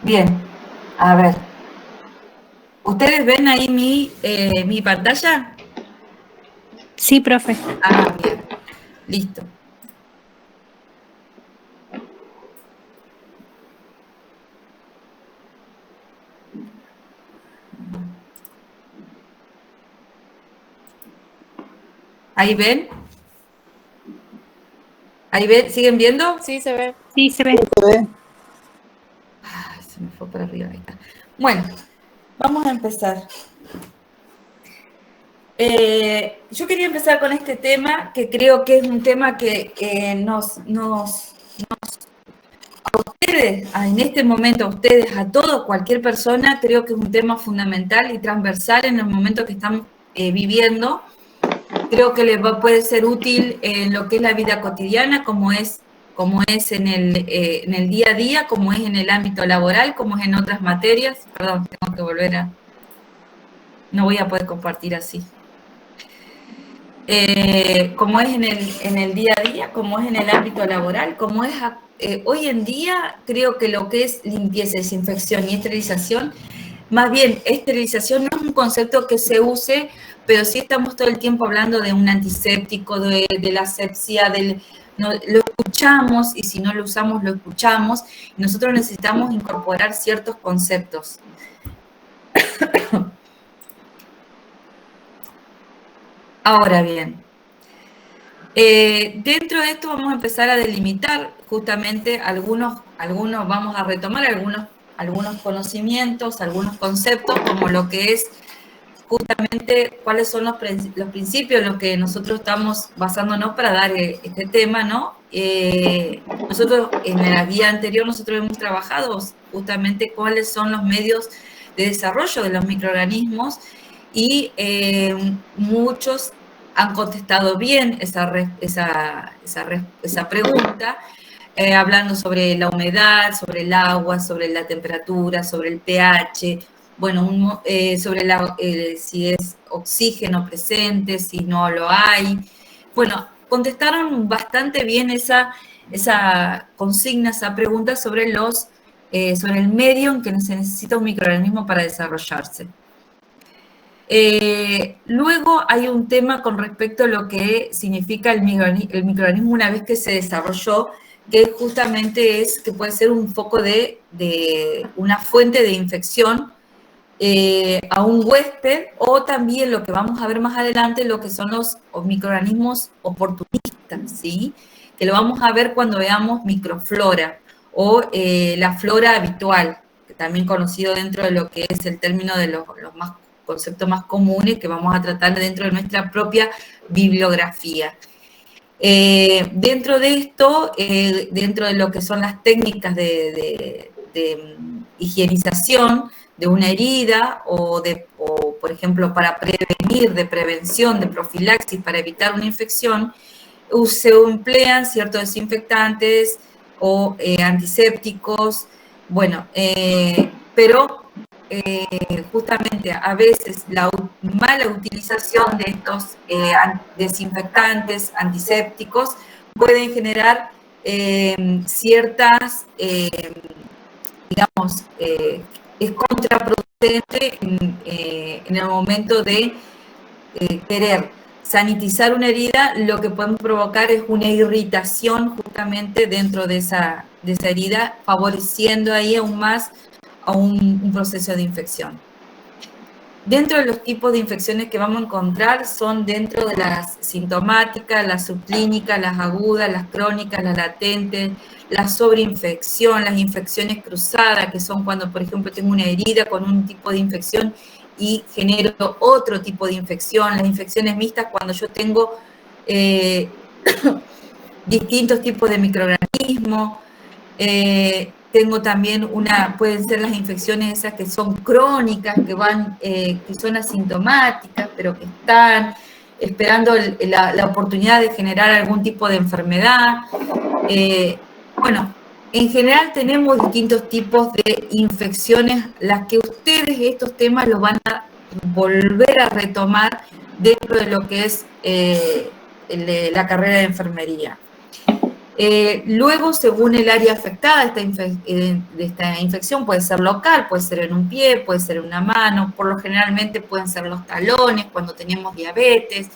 Bien, a ver. ¿Ustedes ven ahí mi pantalla? Sí, profe. Ah, bien. Listo. ¿Ahí ven? ¿Ahí ven? ¿Siguen viendo? Sí, se ve. Sí, se ve. Ay, se me fue para arriba. Ahí está. Bueno, vamos a empezar. Yo quería empezar con este tema, que creo que es un tema que ustedes, en este momento, a ustedes, a todos, cualquier persona, creo que es un tema fundamental y transversal en el momento que estamos viviendo. Creo que puede ser útil en lo que es la vida cotidiana, como es en el día a día, como es en el ámbito laboral, como es en otras materias. Perdón, tengo que volver a... No voy a poder compartir así. Como es en el día a día, como es en el ámbito laboral, como es hoy en día, creo que lo que es limpieza, desinfección y esterilización, más bien esterilización no es un concepto que se use, pero sí estamos todo el tiempo hablando de un antiséptico, de la asepsia, lo escuchamos y si no lo usamos, lo escuchamos. Nosotros necesitamos incorporar ciertos conceptos. Ahora bien, dentro de esto vamos a empezar a delimitar justamente vamos a retomar algunos conocimientos, algunos conceptos, como lo que es justamente cuáles son los principios en los que nosotros estamos basándonos para dar este tema, ¿no? Nosotros en la guía anterior nosotros hemos trabajado justamente cuáles son los medios de desarrollo de los microorganismos y muchos han contestado bien esa pregunta, hablando sobre la humedad, sobre el agua, sobre la temperatura, sobre el pH, bueno, sobre si es oxígeno presente, si no lo hay. Bueno, contestaron bastante bien esa consigna, esa pregunta sobre el medio en que se necesita un microorganismo para desarrollarse. Luego hay un tema con respecto a lo que significa el microorganismo una vez que se desarrolló, que justamente es que puede ser un foco de una fuente de infección a un huésped, o también lo que vamos a ver más adelante, lo que son los microorganismos oportunistas, ¿sí? Que lo vamos a ver cuando veamos microflora o la flora habitual, que también conocido dentro de lo que es el término de los conceptos más comunes que vamos a tratar dentro de nuestra propia bibliografía. Dentro de esto, dentro de lo que son las técnicas de higienización de una herida o, por ejemplo, para prevenir, de prevención, de profilaxis, para evitar una infección, se emplean ciertos desinfectantes o antisépticos, bueno, pero justamente a veces la mala utilización de estos desinfectantes, antisépticos, pueden generar ciertas, digamos, es contraproducente en el momento de querer sanitizar una herida. Lo que podemos provocar es una irritación justamente dentro de esa herida, favoreciendo ahí aún más a un proceso de infección. Dentro de los tipos de infecciones que vamos a encontrar son dentro de las sintomáticas, las subclínicas, las agudas, las crónicas, las latentes, la sobreinfección, las infecciones cruzadas, que son cuando, por ejemplo, tengo una herida con un tipo de infección y genero otro tipo de infección, las infecciones mixtas cuando yo tengo distintos tipos de microorganismos. Tengo también pueden ser las infecciones esas que son crónicas, que son asintomáticas, pero que están esperando la oportunidad de generar algún tipo de enfermedad. Bueno, en general tenemos distintos tipos de infecciones, las que ustedes estos temas los van a volver a retomar dentro de lo que es la carrera de enfermería. Luego, según el área afectada de esta infección, puede ser local, puede ser en un pie, puede ser en una mano, por lo generalmente pueden ser los talones cuando tenemos diabetes.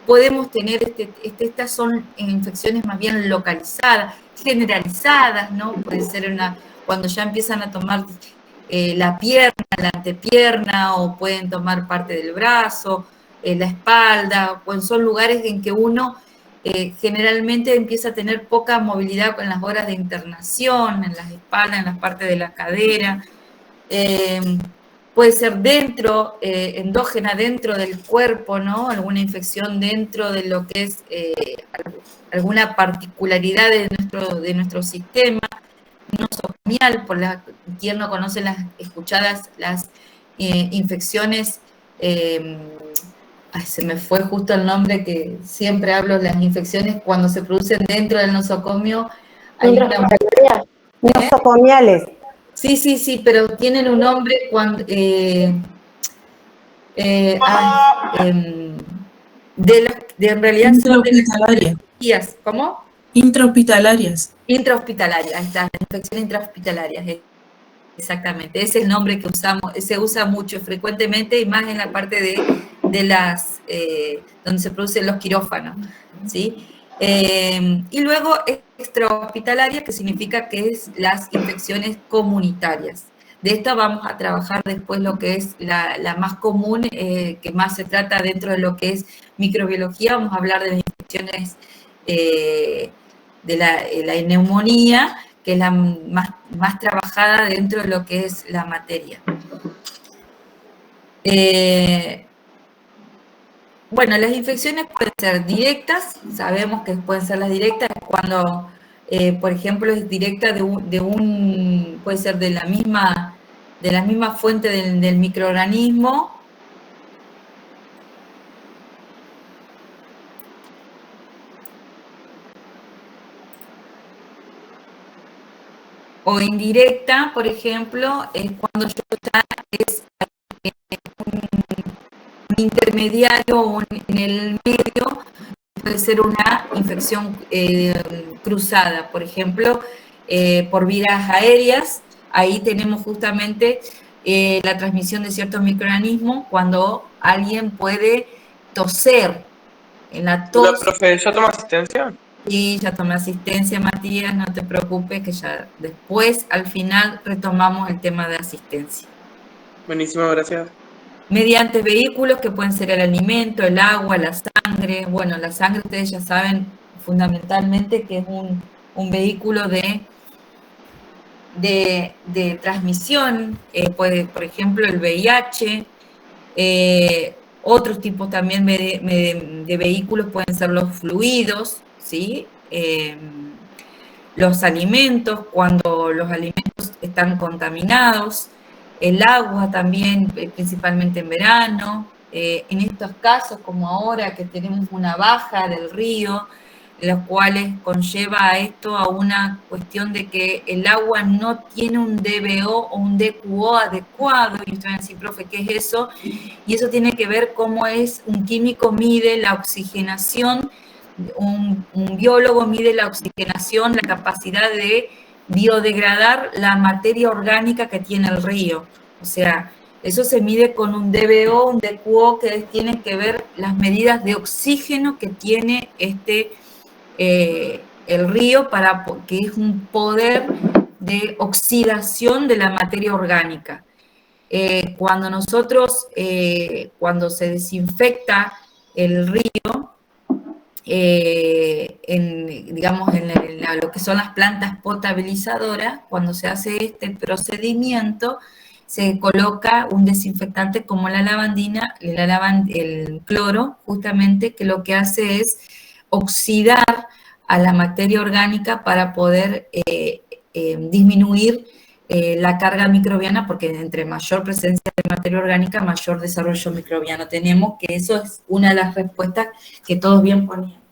Podemos tener, estas son infecciones más bien localizadas, generalizadas, ¿no? Puede ser cuando ya empiezan a tomar la pierna, la antepierna, o pueden tomar parte del brazo, la espalda, pues son lugares en que uno generalmente empieza a tener poca movilidad con las horas de internación, en las espaldas, en las partes de la cadera. Puede ser endógena dentro del cuerpo, ¿no? Alguna infección dentro de lo que es alguna particularidad de nuestro sistema. Nosocomial, quien no conoce las escuchadas, las infecciones, se me fue justo el nombre que siempre hablo, las infecciones cuando se producen dentro del nosocomio. Nosocomiales. Sí, pero tienen un nombre cuando... en realidad son de las... ¿Cómo? Intrahospitalarias. Intrahospitalarias, ahí está, la infección intrahospitalaria, exactamente. Ese es el nombre que usamos, se usa mucho frecuentemente y más en la parte de las, donde se producen los quirófanos, ¿sí? Y luego extrahospitalaria, que significa que es las infecciones comunitarias. De esta vamos a trabajar después lo que es la más común, que más se trata dentro de lo que es microbiología. Vamos a hablar de las infecciones de la neumonía, que es la más trabajada dentro de lo que es la materia. Bueno, las infecciones pueden ser directas, sabemos que pueden ser las directas cuando, por ejemplo, es directa puede ser de la misma fuente del microorganismo. O indirecta, por ejemplo, es cuando es un intermediario o en el medio, puede ser una infección cruzada, por ejemplo, por vías aéreas. Ahí tenemos justamente la transmisión de ciertos microorganismos cuando alguien puede toser. En la tos. ¿La profe ya toma asistencia? Sí, ya tomé asistencia, Matías, no te preocupes, que ya después, al final, retomamos el tema de asistencia. Buenísimo, gracias. Mediante vehículos que pueden ser el alimento, el agua, la sangre. Bueno, la sangre ustedes ya saben fundamentalmente que es un vehículo de transmisión, por ejemplo, el VIH. Otros tipos también de vehículos pueden ser los fluidos, ¿sí? Los alimentos, cuando los alimentos están contaminados, el agua también, principalmente en verano. En estos casos, como ahora que tenemos una baja del río, los cuales conlleva a esto a una cuestión de que el agua no tiene un DBO o un DQO adecuado, y ustedes van a decir, profe, ¿qué es eso? Y eso tiene que ver cómo un químico mide la oxigenación, un biólogo mide la oxigenación, la capacidad de biodegradar la materia orgánica que tiene el río. O sea, eso se mide con un DBO, un DQO, que tiene que ver las medidas de oxígeno que tiene el río, que es un poder de oxidación de la materia orgánica. Cuando se desinfecta el río, digamos, en lo que son las plantas potabilizadoras, cuando se hace este procedimiento, se coloca un desinfectante como la lavandina, el cloro, justamente, que lo que hace es oxidar a la materia orgánica para poder disminuir la carga microbiana, porque entre mayor presencia de materia orgánica, mayor desarrollo microbiano tenemos, que eso es una de las respuestas que todos bien ponían.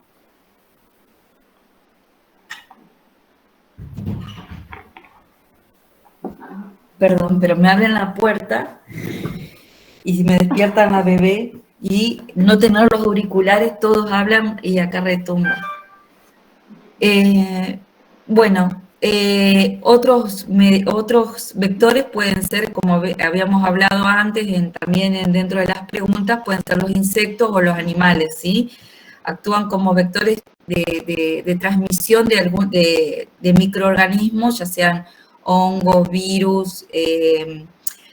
Perdón, pero me abren la puerta y me despiertan la bebé y no tener los auriculares, todos hablan y acá retumba. Bueno, otros vectores pueden ser, como habíamos hablado antes, también dentro de las preguntas, pueden ser los insectos o los animales, ¿sí? Actúan como vectores de transmisión de microorganismos, ya sean hongos, virus,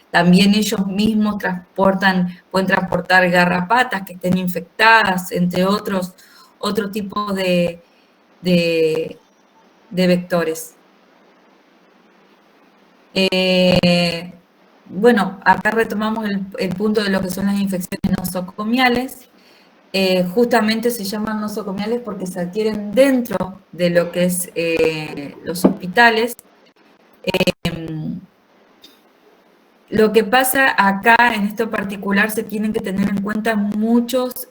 también ellos mismos pueden transportar garrapatas que estén infectadas, entre otro tipo de vectores. Bueno, acá retomamos el punto de lo que son las infecciones nosocomiales. Justamente se llaman nosocomiales porque se adquieren dentro de lo que es los hospitales. Lo que pasa acá, en esto particular, se tienen que tener en cuenta muchos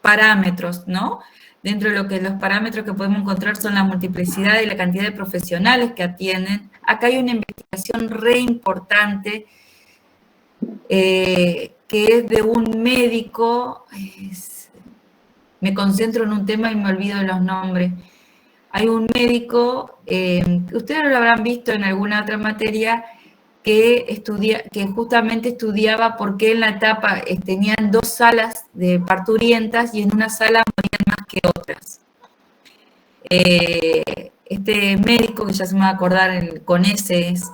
parámetros, ¿no? Dentro de lo que los parámetros que podemos encontrar son la multiplicidad y la cantidad de profesionales que atienden. Acá hay una investigación re importante que es de un médico, me concentro en un tema y me olvido de los nombres. Hay un médico, ustedes lo habrán visto en alguna otra materia, que justamente estudiaba por qué en la etapa tenían 2 salas de parturientas y en una sala morían más que otras. Este médico, que ya se me va a acordar con ese es,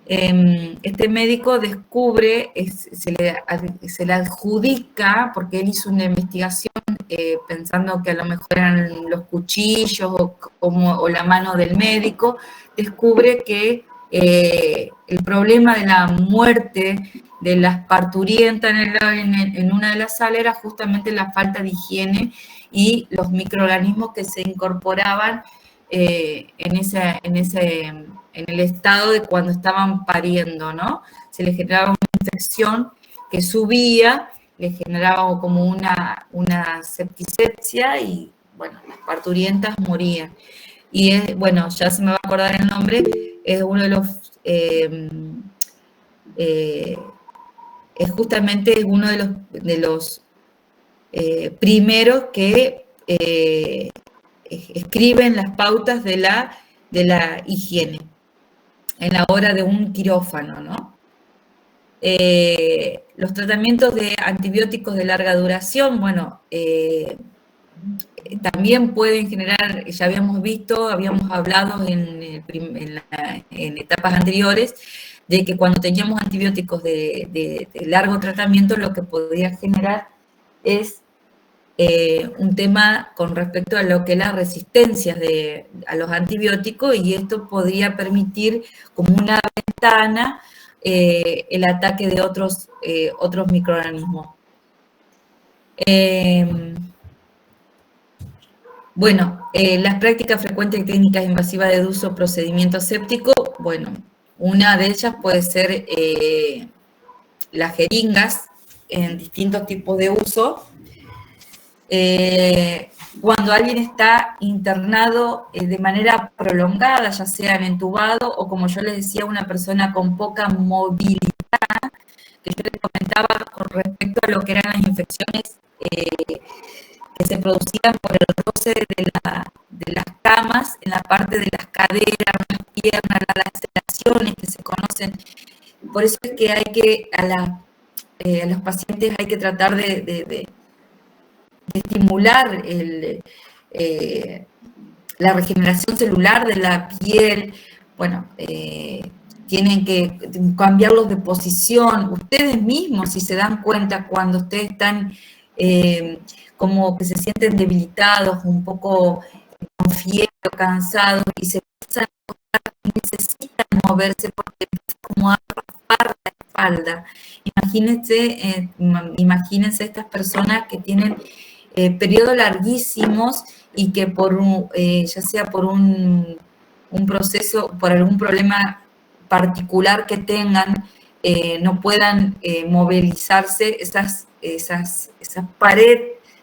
este médico descubre, se le adjudica, porque él hizo una investigación pensando que a lo mejor eran los cuchillos o la mano del médico, descubre que el problema de la muerte de las parturientas en una de las salas era justamente la falta de higiene y los microorganismos que se incorporaban en el estado de cuando estaban pariendo, ¿no? Se les generaba una infección que subía, les generaba como una septicemia y, bueno, las parturientas morían. Y bueno, ya se me va a acordar el nombre, es uno de los, es justamente uno de los primeros que escriben las pautas de la higiene en la hora de un quirófano, ¿no? Los tratamientos de antibióticos de larga duración, bueno, también pueden generar, ya habíamos visto, habíamos hablado en etapas anteriores, de que cuando teníamos antibióticos de largo tratamiento, lo que podría generar es un tema con respecto a lo que es las resistencias a los antibióticos, y esto podría permitir como una ventana el ataque de otros microorganismos. Bueno, las prácticas frecuentes y técnicas invasivas de uso procedimiento aséptico, bueno, una de ellas puede ser las jeringas en distintos tipos de uso. Cuando alguien está internado de manera prolongada, ya sea entubado o, como yo les decía, una persona con poca movilidad, que yo les comentaba con respecto a lo que eran las infecciones que se producían por el roce de las camas en la parte de las caderas, las piernas, las laceraciones que se conocen. Por eso es que hay que, a los pacientes hay que tratar de estimular la regeneración celular de la piel. Bueno, tienen que cambiarlos de posición. Ustedes mismos, si se dan cuenta, cuando ustedes están como que se sienten debilitados, un poco con fiebre, cansados, y se empiezan a tocar, necesitan moverse porque empieza como a raspar la espalda. Imagínense estas personas que tienen periodos larguísimos y que ya sea por un proceso, por algún problema particular que tengan, no puedan movilizarse, esa pared,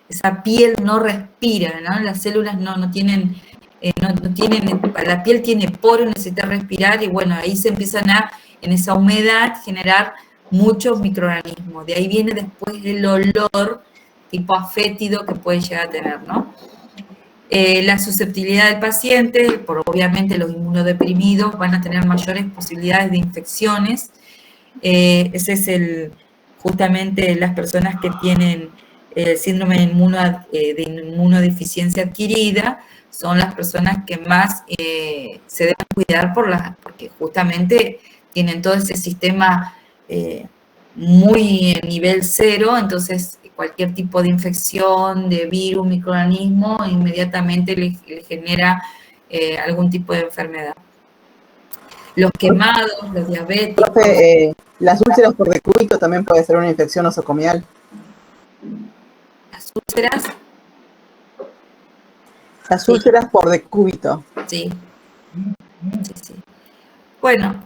esa piel no respira, ¿no? Las células no tienen, la piel tiene poros, necesita respirar, y bueno, ahí se empiezan en esa humedad, generar muchos microorganismos. De ahí viene después el olor tipo afétido que puede llegar a tener, ¿no? La susceptibilidad del paciente, por obviamente los inmunodeprimidos van a tener mayores posibilidades de infecciones. Ese es justamente las personas que tienen el síndrome de inmunodeficiencia adquirida, son las personas que más se deben cuidar porque justamente tienen todo ese sistema muy en nivel cero, entonces cualquier tipo de infección, de virus, microorganismo, inmediatamente le genera algún tipo de enfermedad. Los quemados, los diabéticos. Profe, las úlceras por decúbito también puede ser una infección nosocomial. Las úlceras. Las úlceras por decúbito. Sí. Sí. Bueno,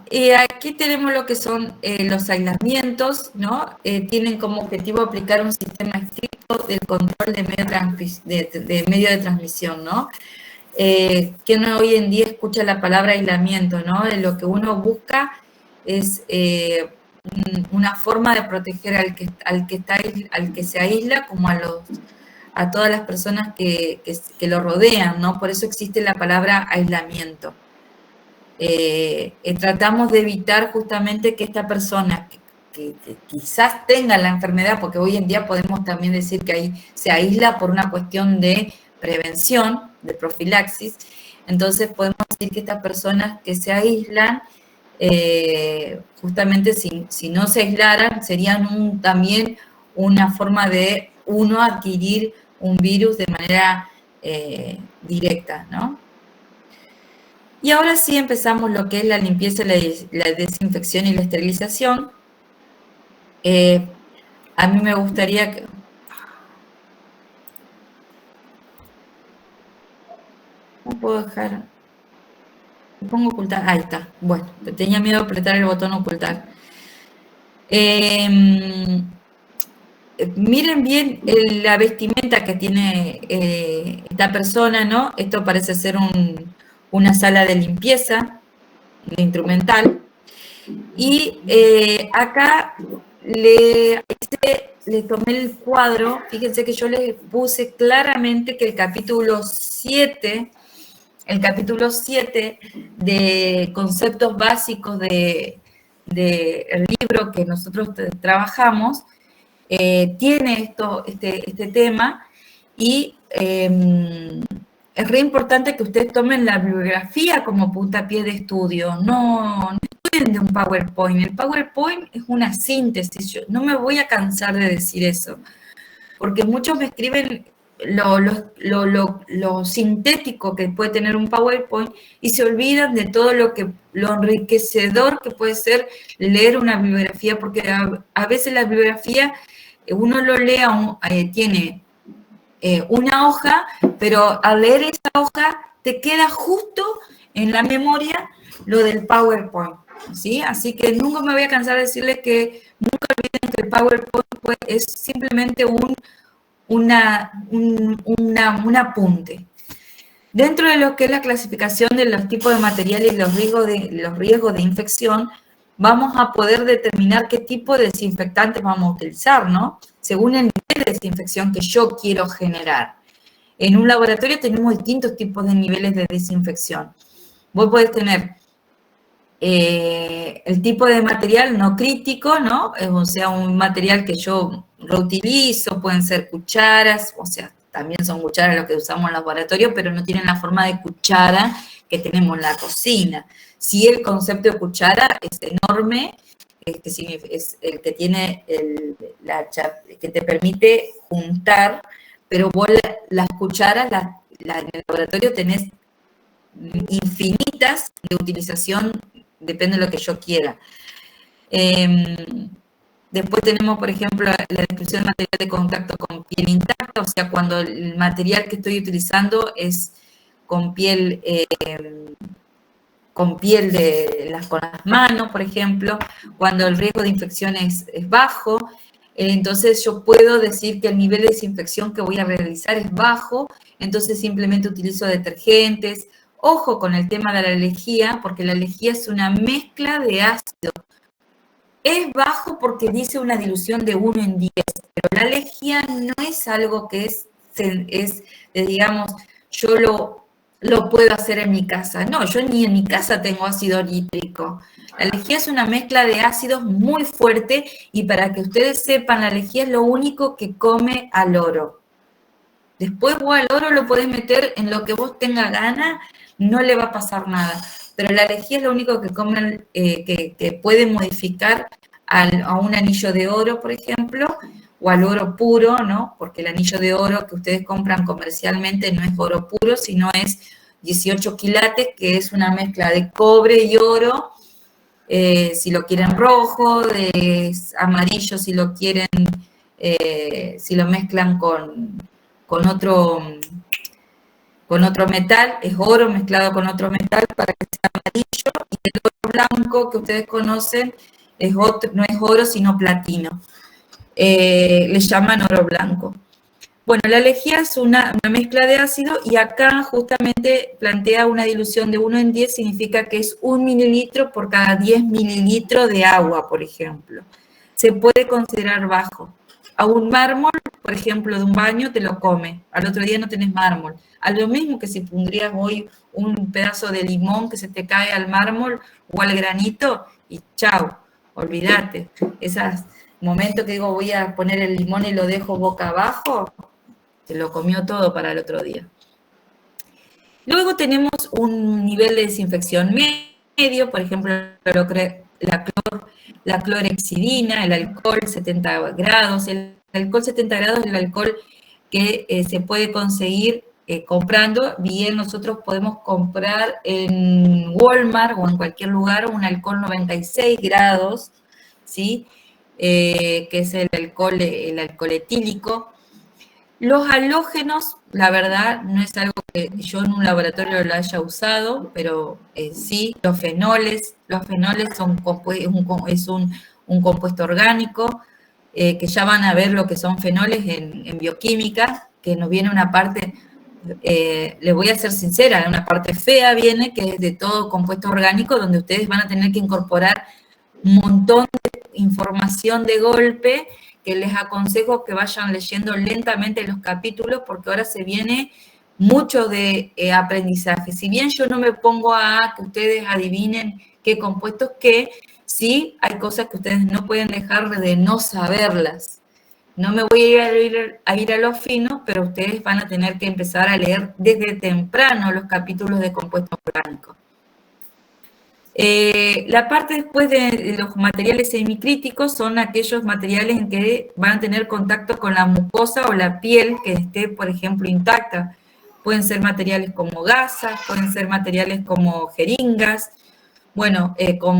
aquí tenemos lo que son los aislamientos, ¿no? Tienen como objetivo aplicar un sistema estricto del control de medio de transmisión, ¿no? ¿Quién hoy en día escucha la palabra aislamiento, ¿no? Lo que uno busca es una forma de proteger al que se aísla, como a todas las personas que lo rodean, ¿no? Por eso existe la palabra aislamiento. Tratamos de evitar justamente que esta persona que quizás tenga la enfermedad, porque hoy en día podemos también decir que ahí se aísla por una cuestión de prevención, de profilaxis, entonces podemos decir que estas personas que se aíslan, justamente si no se aislaran, serían también una forma de uno adquirir un virus de manera directa, ¿no? Y ahora sí empezamos lo que es la limpieza, la desinfección y la esterilización. A mí me gustaría que... No puedo dejar... Me pongo ocultar. Ahí está. Bueno, tenía miedo de apretar el botón ocultar. Miren bien la vestimenta que tiene esta persona, ¿no? Esto parece ser una sala de limpieza, de instrumental. Y acá le tomé el cuadro, fíjense que yo les puse claramente que el capítulo 7 de conceptos básicos del libro que nosotros trabajamos, tiene este tema y es re importante que ustedes tomen la bibliografía como puntapié de estudio, no estudien de un PowerPoint. El PowerPoint es una síntesis, yo no me voy a cansar de decir eso, porque muchos me escriben lo sintético que puede tener un PowerPoint y se olvidan de todo lo enriquecedor que puede ser leer una bibliografía, porque a veces la bibliografía uno lo lee, tiene una hoja, pero al leer esa hoja te queda justo en la memoria lo del PowerPoint, ¿sí? Así que nunca me voy a cansar de decirles que nunca olviden que el PowerPoint es simplemente un apunte. Dentro de lo que es la clasificación de los tipos de materiales y los riesgos de infección, vamos a poder determinar qué tipo de desinfectantes vamos a utilizar, ¿no? Según el nivel de desinfección que yo quiero generar. En un laboratorio tenemos distintos tipos de niveles de desinfección. Vos podés tener el tipo de material no crítico, ¿no? O sea, un material que yo reutilizo, pueden ser cucharas, o sea, también son cucharas lo que usamos en el laboratorio, pero no tienen la forma de cuchara que tenemos en la cocina. Sí, el concepto de cuchara es enorme, es el que tiene que te permite juntar, pero vos las cucharas en el laboratorio tenés infinitas de utilización, depende de lo que yo quiera. Después tenemos, por ejemplo, la descripción de material de contacto con piel intacta, o sea, cuando el material que estoy utilizando es con piel con las manos, por ejemplo, cuando el riesgo de infección es bajo, entonces yo puedo decir que el nivel de desinfección que voy a realizar es bajo, entonces simplemente utilizo detergentes. Ojo con el tema de la lejía, porque la lejía es una mezcla de ácido. Es bajo porque dice una dilución de 1 en 10, pero la lejía no es algo que digamos, yo lo puedo hacer en mi casa. No, yo ni en mi casa tengo ácido nítrico. La lejía es una mezcla de ácidos muy fuerte y para que ustedes sepan, la lejía es lo único que come al oro. Después vos al oro lo podés meter en lo que vos tengas gana, no le va a pasar nada. Pero la lejía es lo único que comen, que puede modificar a un anillo de oro, por ejemplo, o al oro puro, ¿no? Porque el anillo de oro que ustedes compran comercialmente no es oro puro, sino es 18 quilates, que es una mezcla de cobre y oro, si lo quieren rojo, de amarillo si lo quieren, si lo mezclan con otro metal, es oro mezclado con otro metal para que sea amarillo, y el oro blanco que ustedes conocen no es oro sino platino. Le llaman oro blanco. Bueno, la lejía es una mezcla de ácido y acá justamente plantea una dilución de 1 en 10, significa que es 1 mililitro por cada 10 mililitros de agua, por ejemplo. Se puede considerar bajo. A un mármol, por ejemplo, de un baño, te lo come. Al otro día no tenés mármol. A lo mismo que si pondrías hoy un pedazo de limón que se te cae al mármol o al granito y chao, olvídate. Esos momentos que digo voy a poner el limón y lo dejo boca abajo, se lo comió todo para el otro día. Luego tenemos un nivel de desinfección medio, por ejemplo, la clorhexidina, el alcohol 70 grados. El alcohol 70 grados es el alcohol que se puede conseguir comprando. Bien, nosotros podemos comprar en Walmart o en cualquier lugar un alcohol 96 grados, ¿sí? Que es el alcohol etílico. Los halógenos, la verdad, no es algo que yo en un laboratorio lo haya usado, pero sí, los fenoles son un compuesto orgánico, que ya van a ver lo que son fenoles en bioquímica, que nos viene una parte, les voy a ser sincera, una parte fea viene, que es de todo compuesto orgánico, donde ustedes van a tener que incorporar un montón de información de golpe, que les aconsejo que vayan leyendo lentamente los capítulos, porque ahora se viene mucho de aprendizaje. Si bien yo no me pongo a que ustedes adivinen qué compuestos qué, sí hay cosas que ustedes no pueden dejar de no saberlas. No me voy a ir a lo fino, pero ustedes van a tener que empezar a leer desde temprano los capítulos de compuestos orgánicos. La parte después de los materiales semicríticos son aquellos materiales en que van a tener contacto con la mucosa o la piel que esté, por ejemplo, intacta. Pueden ser materiales como gasas, pueden ser materiales como jeringas, bueno, con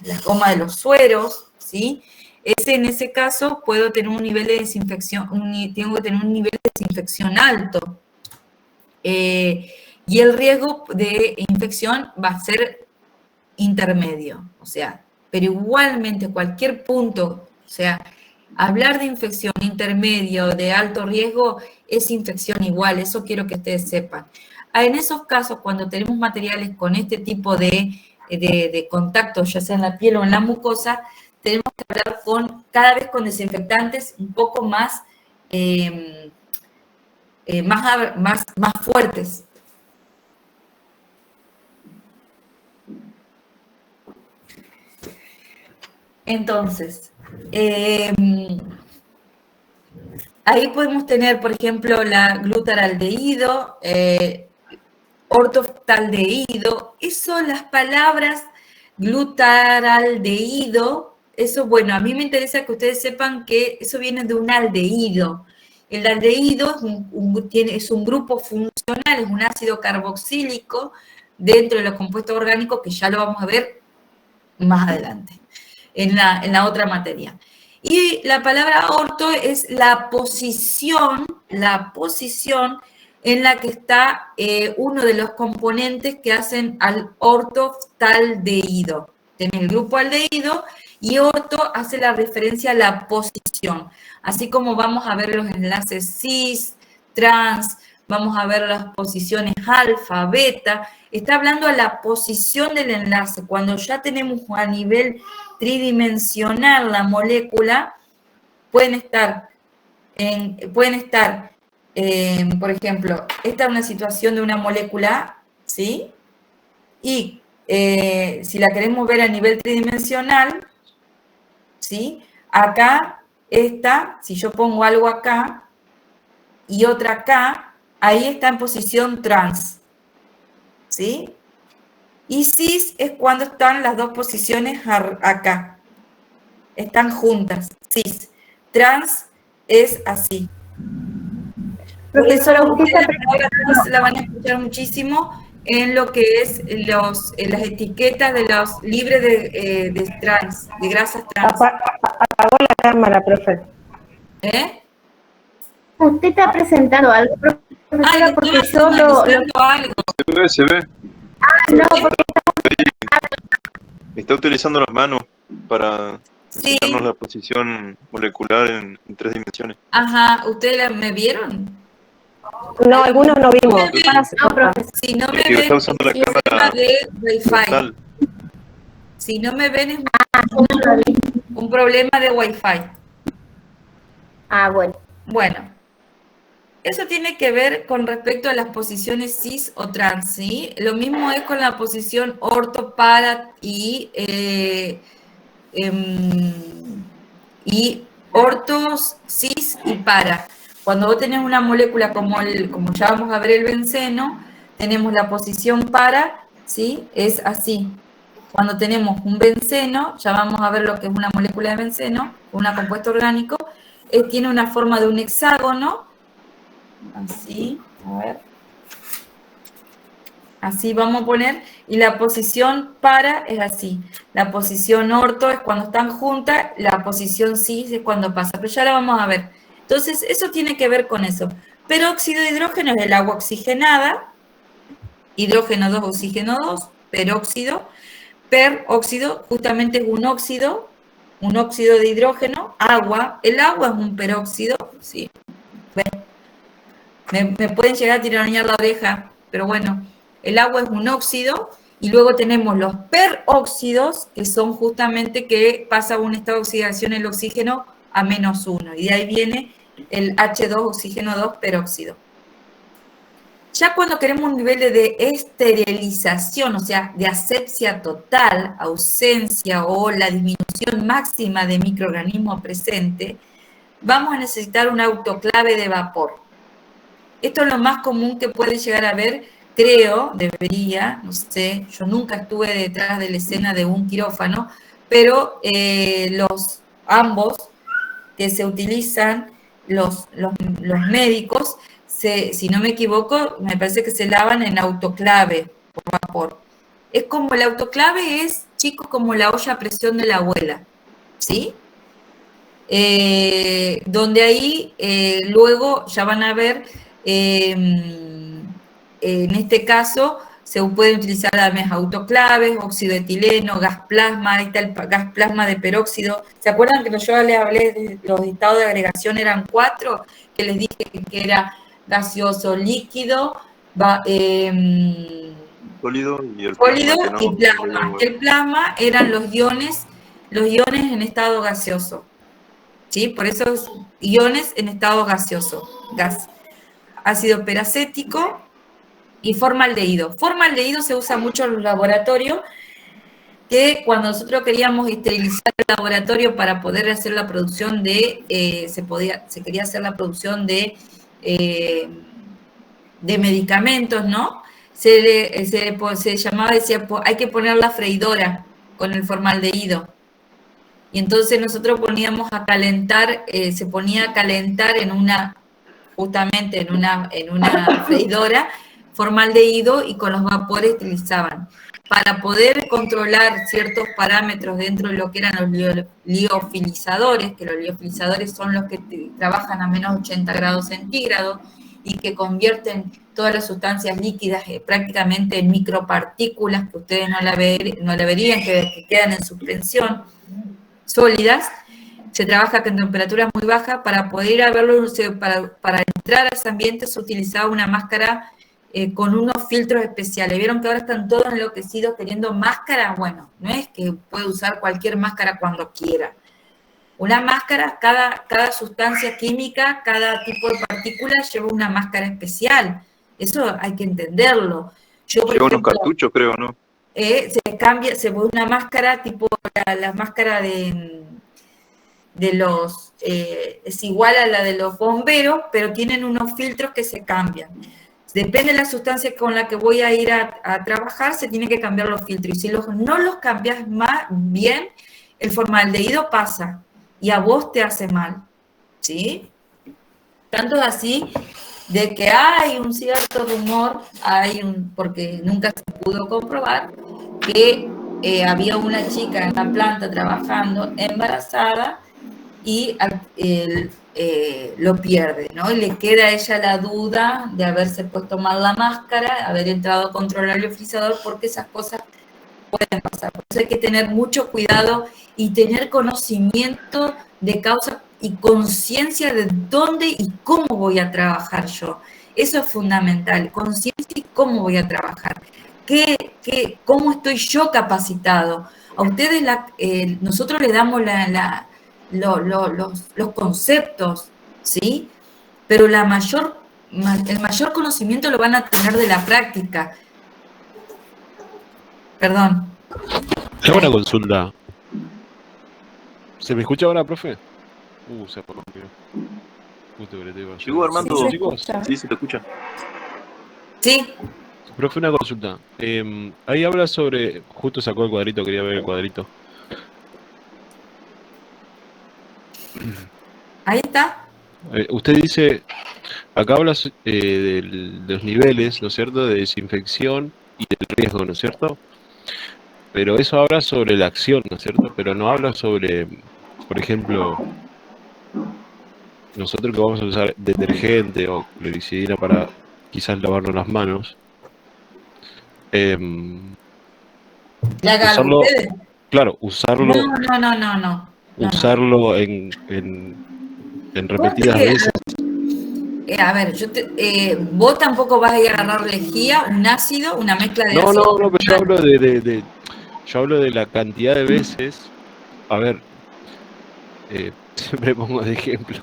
la goma de los sueros, ¿sí? En ese caso puedo tener un nivel de desinfección, tengo que tener un nivel de desinfección alto. Y el riesgo de infección va a ser intermedio, o sea, pero igualmente cualquier punto, o sea, hablar de infección intermedio, de alto riesgo, es infección igual, eso quiero que ustedes sepan. En esos casos, cuando tenemos materiales con este tipo de contacto, ya sea en la piel o en la mucosa, tenemos que hablar cada vez con desinfectantes un poco más, más fuertes. Entonces, ahí podemos tener, por ejemplo, la glutaraldehído, ortoftaldehído. Eso, las palabras glutaraldehído, eso, bueno, a mí me interesa que ustedes sepan que eso viene de un aldehído. El aldehído es un grupo funcional, es un ácido carboxílico dentro de los compuestos orgánicos, que ya lo vamos a ver más adelante. En la otra materia. Y la palabra orto es la posición en la que está uno de los componentes que hacen al ortoftaldehído. Tenés el grupo aldehído y orto hace la referencia a la posición. Así como vamos a ver los enlaces cis, trans, vamos a ver las posiciones alfa, beta, está hablando a la posición del enlace. Cuando ya tenemos a nivel tridimensional la molécula, pueden estar por ejemplo, esta es una situación de una molécula, ¿sí? Y si la queremos ver a nivel tridimensional, ¿sí? Acá, si yo pongo algo acá y otra acá, ahí está en posición trans, ¿sí? Y cis es cuando están las dos posiciones acá, están juntas, cis. Trans es así. Por eso ustedes ahora la van a escuchar muchísimo en lo que es las etiquetas de los libres de trans, de grasas trans. Apagó la cámara, profe. Usted está presentando algo, profesora, porque yo algo. Se ve. no, porque Está utilizando las manos para Sí. enseñarnos la posición molecular en 3 dimensiones. Ajá, ¿ustedes me vieron? No, algunos no vimos. no, profesor. Si no me Es que ven, está usando la es un cámara problema de Wi-Fi. frontal. Si no me ven, es Yo no lo vi. un problema de Wi-Fi. Bueno. Bueno, eso tiene que ver con respecto a las posiciones cis o trans, ¿sí? Lo mismo es con la posición orto, para y ortos, cis y para. Cuando vos tenés una molécula como ya vamos a ver el benceno, tenemos la posición para, ¿sí? Es así. Cuando tenemos un benceno, ya vamos a ver lo que es una molécula de benceno, una compuesto orgánico, tiene una forma de un hexágono, así, a ver. Así vamos a poner, y la posición para es así. La posición orto es cuando están juntas, la posición cis es cuando pasa, pero ya la vamos a ver. Entonces, eso tiene que ver con eso. Peróxido de hidrógeno es el agua oxigenada, hidrógeno 2, oxígeno 2, peróxido. Peróxido justamente es un óxido de hidrógeno, agua. El agua es un peróxido, sí. Bueno, me pueden llegar a tironear la oreja, pero bueno, el agua es un óxido, y luego tenemos los peróxidos, que son justamente que pasa un estado de oxidación el oxígeno a -1, y de ahí viene el H2, oxígeno 2, peróxido. Ya cuando queremos un nivel de esterilización, o sea, de asepsia total, ausencia o la disminución máxima de microorganismo presente, vamos a necesitar un autoclave de vapor. Esto es lo más común que puede llegar a ver, creo, debería, no sé, yo nunca estuve detrás de la escena de un quirófano, pero ambos que se utilizan, los médicos, si no me equivoco, me parece que se lavan en autoclave por vapor. Es como el autoclave es, chicos, como la olla a presión de la abuela, ¿sí? Donde ahí luego ya van a ver, en este caso se pueden utilizar además autoclaves, óxido de etileno, gas plasma, ahí está el gas plasma de peróxido. ¿Se acuerdan que yo les hablé de los estados de agregación? Eran 4, que les dije que era gaseoso, líquido, Sólido y el sólido plasma, y plasma. El plasma eran los iones en estado gaseoso, ¿sí? Por eso es iones en estado gaseoso, gas. Ácido peracético y formaldehído. Formaldehído se usa mucho en los laboratorios, que cuando nosotros queríamos esterilizar el laboratorio para poder hacer la producción se quería hacer la producción de medicamentos, ¿no? Se llamaba, decía, hay que poner la freidora con el formaldehído. Y entonces nosotros poníamos a calentar, se ponía a calentar justamente en una freidora, formaldehído, y con los vapores utilizaban. Para poder controlar ciertos parámetros dentro de lo que eran los liofilizadores, que los liofilizadores son los que trabajan a menos 80 grados centígrados y que convierten todas las sustancias líquidas prácticamente en micropartículas que ustedes no la verían, que quedan en suspensión, sólidas. Se trabaja con temperaturas muy bajas. Para poder ir a verlo, para entrar a ese ambiente se utilizaba una máscara con unos filtros especiales. ¿Vieron que ahora están todos enloquecidos queriendo máscara? Bueno, no es que puede usar cualquier máscara cuando quiera. Una máscara, cada sustancia química, cada tipo de partícula lleva una máscara especial. Eso hay que entenderlo. Yo, por Lleva unos ejemplo, cartuchos, creo, ¿no? se pone una máscara tipo la máscara de los, es igual a la de los bomberos, pero tienen unos filtros que se cambian. Depende de la sustancia con la que voy a ir a trabajar, se tiene que cambiar los filtros. Y si no los cambias bien, el formaldehído pasa y a vos te hace mal, ¿sí? Tanto es así de que hay un cierto rumor, porque nunca se pudo comprobar, que había una chica en la planta trabajando embarazada y lo pierde, ¿no? Y le queda a ella la duda de haberse puesto mal la máscara, haber entrado a controlar el frisador, porque esas cosas pueden pasar. Por eso hay que tener mucho cuidado y tener conocimiento de causa y conciencia de dónde y cómo voy a trabajar yo. Eso es fundamental, conciencia y cómo voy a trabajar. ¿Cómo estoy yo capacitado? A ustedes, nosotros les damos los conceptos, ¿sí? Pero el mayor conocimiento lo van a tener de la práctica. Perdón. Tengo una consulta. ¿Se me escucha ahora, profe? Se rompió. Justo que le tengo que Llegó Armando. Sí, chicos. Sí, se te escucha. Sí. Profe, una consulta. Ahí habla sobre... Justo sacó el cuadrito, quería ver el cuadrito. Ahí está. Usted dice... Acá habla de los niveles, ¿no es cierto?, de desinfección y del riesgo, ¿no es cierto? Pero eso habla sobre la acción, ¿no es cierto? Pero no habla sobre, por ejemplo, nosotros que vamos a usar detergente o clorexidina para quizás lavarnos las manos. ¿Ya hagan Usarlo, ustedes? claro, usarlo, No. usarlo en repetidas veces. A ver, vos tampoco vas a ir a agarrar lejía, un ácido, una mezcla de ácido. No, pero yo hablo de la cantidad de veces. A ver, siempre pongo de ejemplo,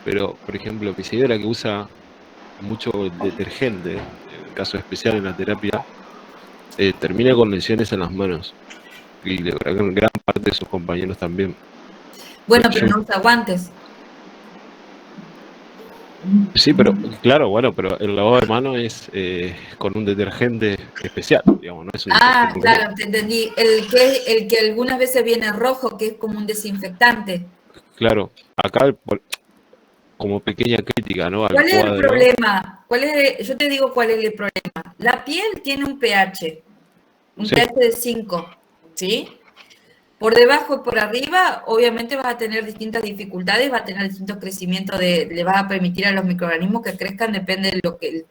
pero por ejemplo, mi señora que usa mucho detergente, en el caso especial en la terapia, termina con lesiones en las manos, y gran parte de sus compañeros también. Bueno, pero no usa guantes. Sí, pero claro, bueno, pero el lavado de manos es con un detergente especial, digamos, no es un detergente Claro, te entendí. El que algunas veces viene rojo, que es como un desinfectante. Claro, acá como pequeña crítica, ¿no? ¿Cuál es el problema? Yo te digo cuál es el problema. La piel tiene un pH pH de 5, ¿sí? Por debajo y por arriba, obviamente vas a tener distintas dificultades, vas a tener distintos crecimientos, le vas a permitir a los microorganismos que crezcan, depende de lo que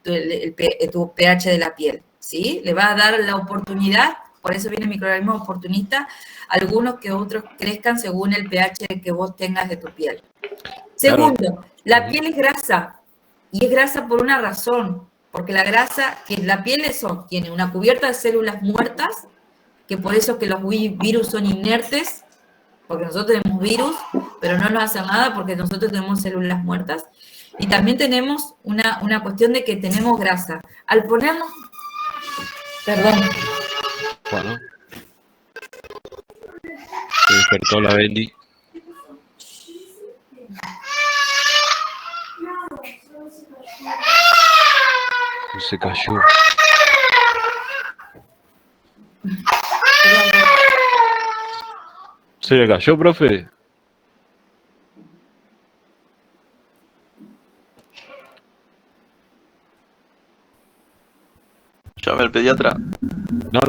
tu pH de la piel, ¿sí? Le vas a dar la oportunidad, por eso viene el microorganismo oportunista, algunos que otros crezcan según el pH que vos tengas de tu piel. Segundo, la piel es grasa, y es grasa por una razón, porque la grasa, que la piel tiene una cubierta de células muertas, que por eso que los virus son inertes, porque nosotros tenemos virus, pero no nos hacen nada porque nosotros tenemos células muertas. Y también tenemos una cuestión de que tenemos grasa. Al ponernos... Perdón. Bueno. Se despertó la Bendy. Se cayó. ¿Se le cayó, profe? Llame al pediatra. No,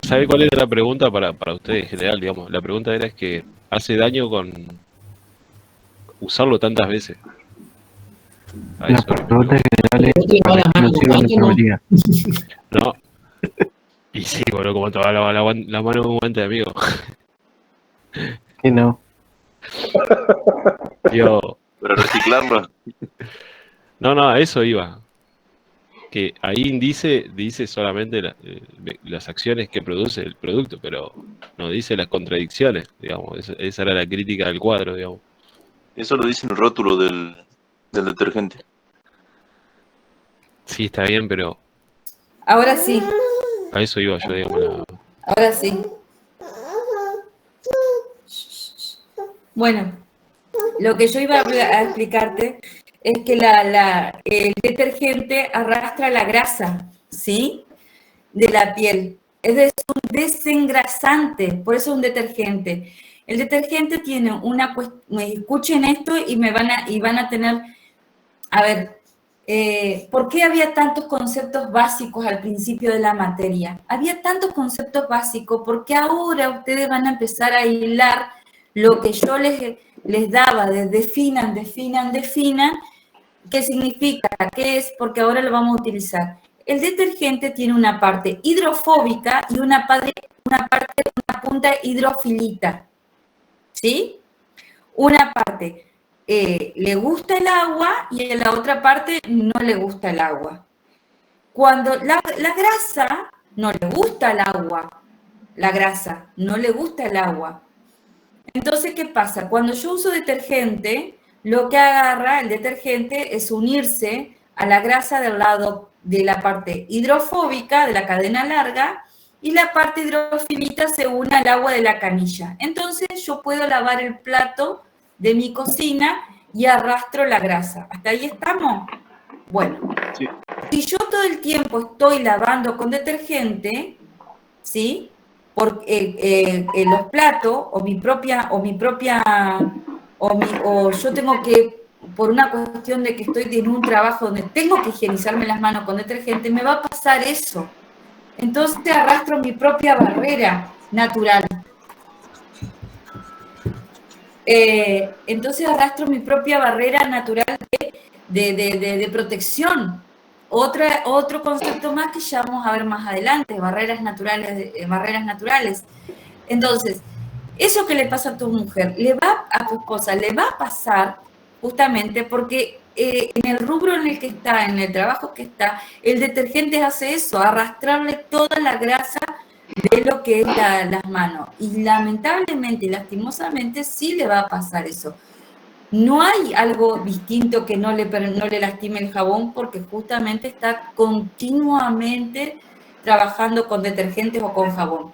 ¿sabe cuál era la pregunta para usted en general, digamos? La pregunta era que hace daño con usarlo tantas veces. La pregunta general es no. Y sí, bueno, como te va la mano de un guante de amigo. Que no. Yo... Para reciclarlo. No, a eso iba. Que ahí dice solamente las acciones que produce el producto, pero nos dice las contradicciones, digamos. Esa era la crítica del cuadro, digamos. Eso lo dice en el rótulo del detergente. Sí, está bien, pero Ahora sí, a eso iba yo, digamos. ahora sí. Bueno, lo que yo iba a explicarte es que el detergente arrastra la grasa, ¿sí? De la piel. Es un desengrasante, por eso es un detergente. El detergente tiene una cuestión, escuchen esto y van a tener, a ver, ¿por qué había tantos conceptos básicos al principio de la materia? Había tantos conceptos básicos porque ahora ustedes van a empezar a hilar lo que yo les daba de definan, ¿qué significa? ¿Qué es? Porque ahora lo vamos a utilizar. El detergente tiene una parte hidrofóbica y una punta hidrofilita, ¿sí? Una parte le gusta el agua y en la otra parte no le gusta el agua. Cuando la grasa no le gusta el agua, la grasa no le gusta el agua. Entonces, ¿qué pasa? Cuando yo uso detergente, lo que agarra el detergente es unirse a la grasa del lado de la parte hidrofóbica, de la cadena larga, y la parte hidrofilita se une al agua de la canilla. Entonces, yo puedo lavar el plato de mi cocina y arrastro la grasa. ¿Hasta ahí estamos? Bueno, Sí. si yo todo el tiempo estoy lavando con detergente, ¿sí? Los platos o yo tengo que, por una cuestión de que estoy en un trabajo donde tengo que higienizarme las manos con detergente, me va a pasar eso. Entonces arrastro mi propia barrera natural. De protección. Otro concepto más que ya vamos a ver más adelante, barreras naturales. Entonces, eso que le pasa a tu mujer, a tu esposa, le va a pasar justamente porque en el rubro en el que está, en el trabajo que está, el detergente hace eso, arrastrarle toda la grasa de lo que es las manos. Y lamentablemente y lastimosamente sí le va a pasar eso. No hay algo distinto que no le lastime el jabón porque justamente está continuamente trabajando con detergentes o con jabón.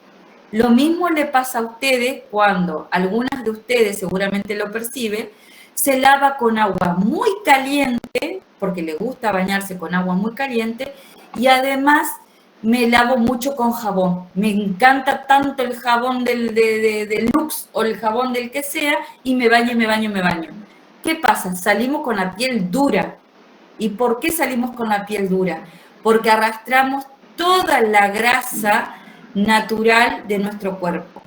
Lo mismo le pasa a ustedes cuando algunas de ustedes seguramente lo perciben, se lava con agua muy caliente, porque le gusta bañarse con agua muy caliente, y además me lavo mucho con jabón. Me encanta tanto el jabón del Lux o el jabón del que sea, y me baño. ¿Qué pasa? Salimos con la piel dura. ¿Y por qué salimos con la piel dura? Porque arrastramos toda la grasa natural de nuestro cuerpo.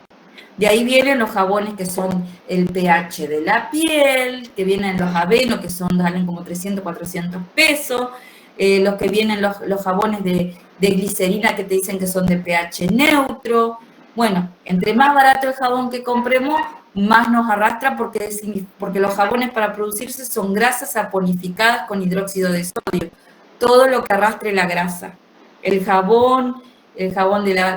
De ahí vienen los jabones que son el pH de la piel, que vienen los Aveno, que salen como 300, 400 pesos, los que vienen los jabones de glicerina que te dicen que son de pH neutro. Bueno, entre más barato el jabón que compremos, más nos arrastra porque los jabones para producirse son grasas saponificadas con hidróxido de sodio. Todo lo que arrastre la grasa. El jabón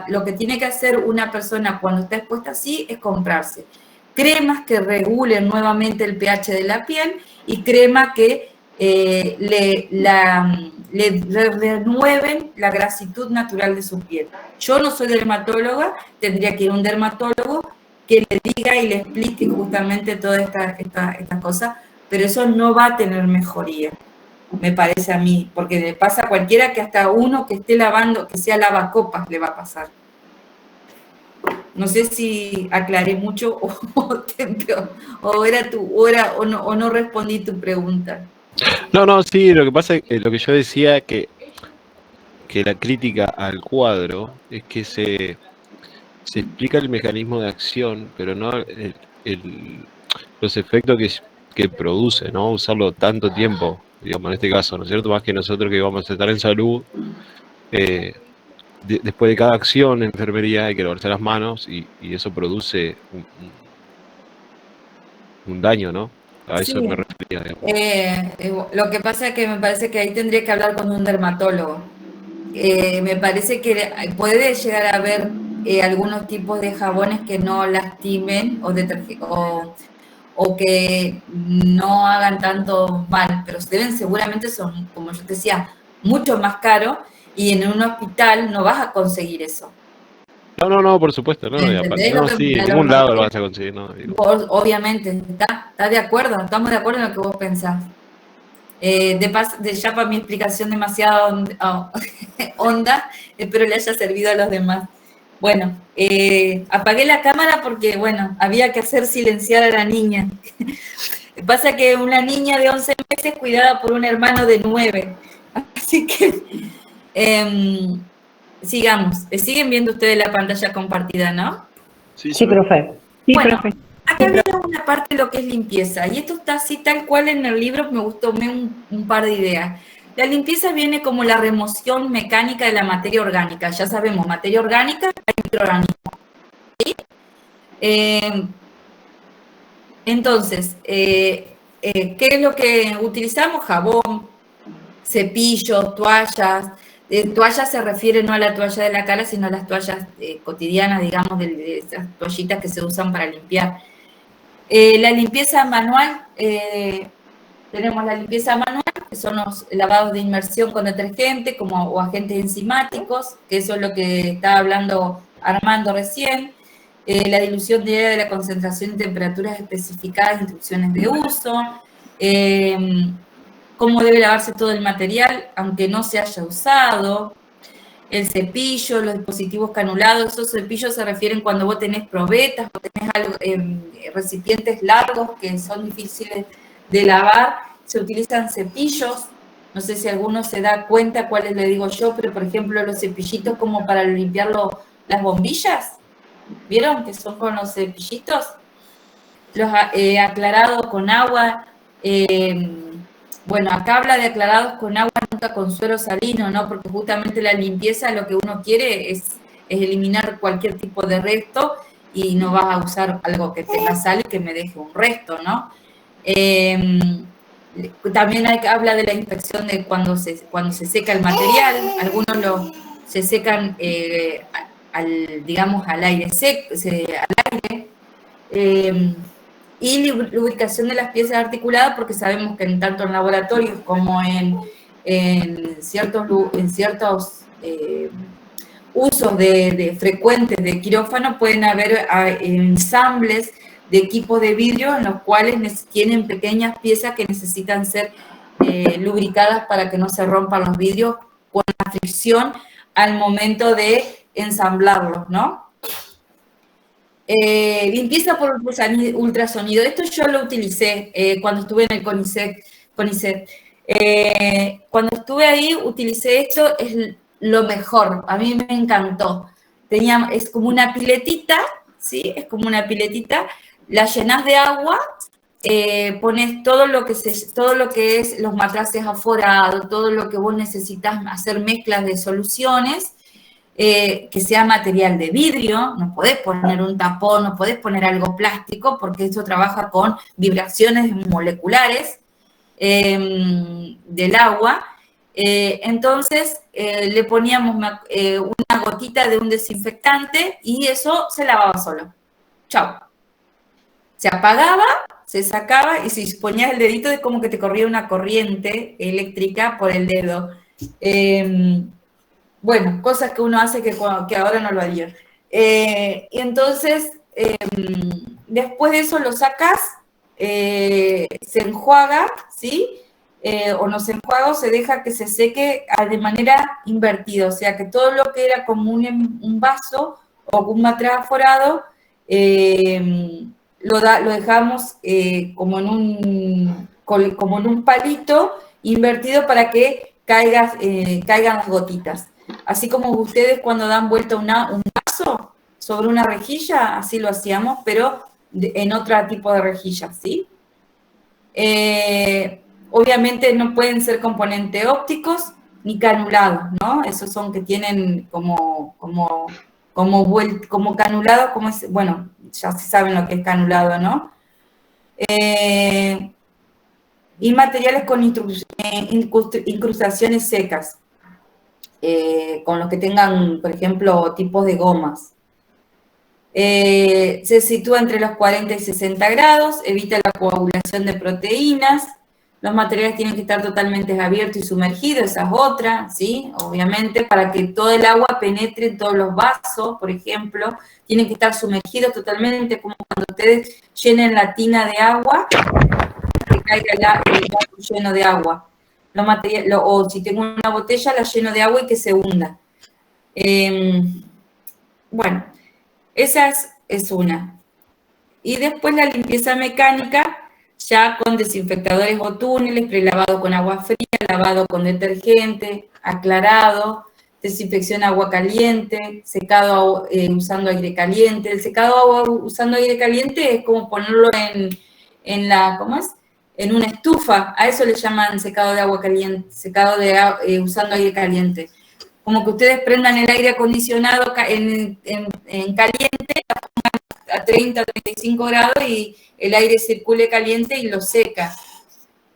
lo que tiene que hacer una persona cuando está expuesta así es comprarse cremas que regulen nuevamente el pH de la piel y cremas que le renueven la grasitud natural de su piel. Yo no soy dermatóloga, tendría que ir a un dermatólogo que le diga y le explique justamente todas estas cosas, pero eso no va a tener mejoría, me parece a mí, porque le pasa a cualquiera que hasta uno que esté lavando, que sea lavacopas, le va a pasar. No sé si aclaré mucho o no respondí tu pregunta. No, sí, lo que pasa es que lo que yo decía que la crítica al cuadro es que se explica el mecanismo de acción, pero no los efectos que produce, ¿no? Usarlo tanto tiempo, digamos, en este caso, ¿no es cierto? Más que nosotros que vamos a estar en salud, después de cada acción en enfermería hay que lavarse las manos y eso produce un daño, ¿no? A eso me refería, digamos. Lo que pasa es que me parece que ahí tendría que hablar con un dermatólogo. Me parece que puede llegar a haber algunos tipos de jabones que no lastimen o que no hagan tanto mal, pero seguramente son, como yo te decía, mucho más caros y en un hospital no vas a conseguir eso. No, por supuesto, no. Y aparte, no, sí, en ningún lado lo vas a conseguir, ¿no? Digo. Vos, obviamente, ¿estás de acuerdo? Estamos de acuerdo en lo que vos pensás. Ya para mi explicación demasiado honda, espero le haya servido a los demás. Bueno, apagué la cámara porque, bueno, había que hacer silenciar a la niña. Pasa que una niña de 11 meses cuidada por un hermano de 9. Así que, sigamos. Siguen viendo ustedes la pantalla compartida, ¿no? Sí, profe. Sí, Bueno, profe. acá viene una parte de lo que es limpieza, y esto está así tal cual en el libro, me gustó un par de ideas. La limpieza viene como la remoción mecánica de la materia orgánica. Ya sabemos, materia orgánica hay microorganismos. ¿Sí? Entonces, ¿qué es lo que utilizamos? Jabón, cepillos, toallas. Toallas se refiere no a la toalla de la cara, sino a las toallas cotidianas, digamos, de esas toallitas que se usan para limpiar. La limpieza manual, tenemos la limpieza manual, que son los lavados de inmersión con detergente o agentes enzimáticos, que eso es lo que estaba hablando Armando recién. La dilución diaria de la concentración y temperaturas especificadas, instrucciones de uso. Cómo debe lavarse todo el material, aunque no se haya usado. El cepillo, los dispositivos canulados, esos cepillos se refieren cuando vos tenés probetas, o tenés recipientes largos que son difíciles de lavar, se utilizan cepillos. No sé si alguno se da cuenta cuáles le digo yo, pero por ejemplo los cepillitos como para limpiar las bombillas, ¿vieron? Que son con los cepillitos. Los aclarados con agua. Bueno, acá habla de aclarados con agua, nunca con suero salino, ¿no? Porque justamente la limpieza lo que uno quiere es eliminar cualquier tipo de resto y no vas a usar algo que tenga sal y que me deje un resto, ¿no? También habla de la inspección de cuando se seca el material. Algunos se secan, digamos, al aire seco, al aire. Y lubricación de las piezas articuladas, porque sabemos que tanto en laboratorios como en ciertos usos frecuentes de quirófano pueden haber ensambles de equipos de vidrio en los cuales tienen pequeñas piezas que necesitan ser lubricadas para que no se rompan los vidrios con la fricción al momento de ensamblarlos, ¿no? Limpieza por ultrasonido. Esto yo lo utilicé cuando estuve en el CONICET. Cuando estuve ahí, utilicé esto, es lo mejor. A mí me encantó. Es como una piletita, ¿sí? Es como una piletita. La llenás de agua, pones todo lo que es los matraces aforados, todo lo que vos necesitas hacer mezclas de soluciones. Que sea material de vidrio, no podés poner un tapón, no podés poner algo plástico, porque esto trabaja con vibraciones moleculares del agua. Entonces, le poníamos una gotita de un desinfectante y eso se lavaba solo. Chau. Se apagaba, se sacaba y si ponías el dedito es como que te corría una corriente eléctrica por el dedo. Bueno, cosas que uno hace que ahora no lo haría. Y entonces, después de eso lo sacas, se enjuaga, ¿sí? O no se enjuaga o se deja que se seque de manera invertida. O sea, que todo lo que era como un vaso o un matraz aforado, lo dejamos como en un palito invertido para que caigan las gotitas. Así como ustedes cuando dan vuelta un vaso sobre una rejilla, así lo hacíamos, pero en otro tipo de rejilla, ¿sí? Obviamente no pueden ser componentes ópticos ni canulados, ¿no? Esos son que tienen como canulados, bueno, ya se saben lo que es canulado, ¿no? Y materiales con incrustaciones secas. Con los que tengan, por ejemplo, tipos de gomas, Se sitúa entre los 40 y 60 grados, evita la coagulación de proteínas. Los materiales tienen que estar totalmente abiertos y sumergidos, esa es otra, ¿sí? Obviamente, para que todo el agua penetre en todos los vasos, por ejemplo, tienen que estar sumergidos totalmente, como cuando ustedes llenen la tina de agua, que caiga el vaso lleno de agua. O si tengo una botella, la lleno de agua y que se hunda. Bueno, esa es una. Y después la limpieza mecánica, ya con desinfectadores o túneles, prelavado con agua fría, lavado con detergente, aclarado, desinfección agua caliente, secado usando aire caliente. El secado usando aire caliente es como ponerlo en una estufa. A eso le llaman secado de agua caliente, usando aire caliente. Como que ustedes prendan el aire acondicionado en caliente, a 30, 35 grados y el aire circule caliente y lo seca.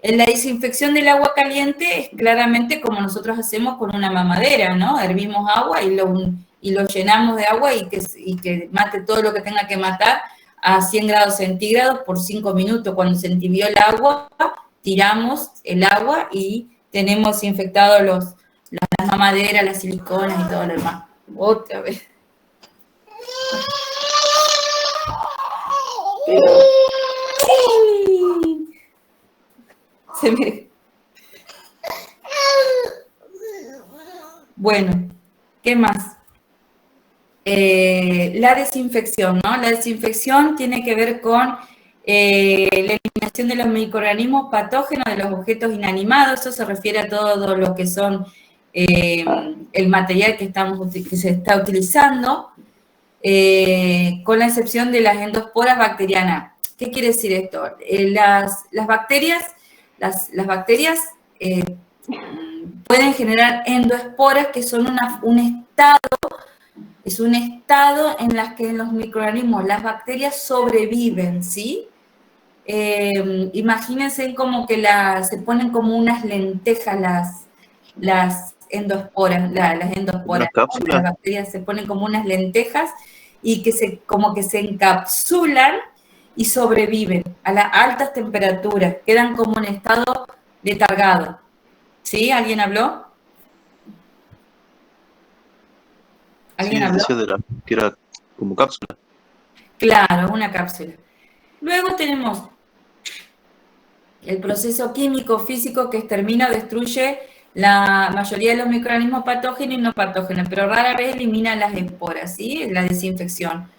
En la desinfección del agua caliente es claramente como nosotros hacemos con una mamadera, ¿no? Hervimos agua y lo llenamos de agua y que mate todo lo que tenga que matar a 100 grados centígrados por 5 minutos. Cuando se entibió el agua, tiramos el agua y tenemos desinfectados las mamaderas, las siliconas y todo lo demás. Otra vez. Bueno, ¿qué más? La desinfección, ¿no? La desinfección tiene que ver con la eliminación de los microorganismos patógenos de los objetos inanimados. Eso se refiere a todo lo que son el material que se está utilizando, con la excepción de las endosporas bacterianas. ¿Qué quiere decir esto? Las bacterias pueden generar endoesporas, que son un estado en las que los microorganismos, las bacterias sobreviven, ¿sí? Imagínense como que se ponen como unas lentejas las endosporas, las endosporas. Las bacterias se ponen como unas lentejas y como que se encapsulan y sobreviven a las altas temperaturas, quedan como en estado letargado. ¿Sí? ¿Alguien habló? ¿Alguien habló? Que era como cápsula. Claro, una cápsula. Luego tenemos el proceso químico físico que extermina o destruye la mayoría de los microorganismos patógenos y no patógenos, pero rara vez elimina las esporas, ¿sí? La desinfección.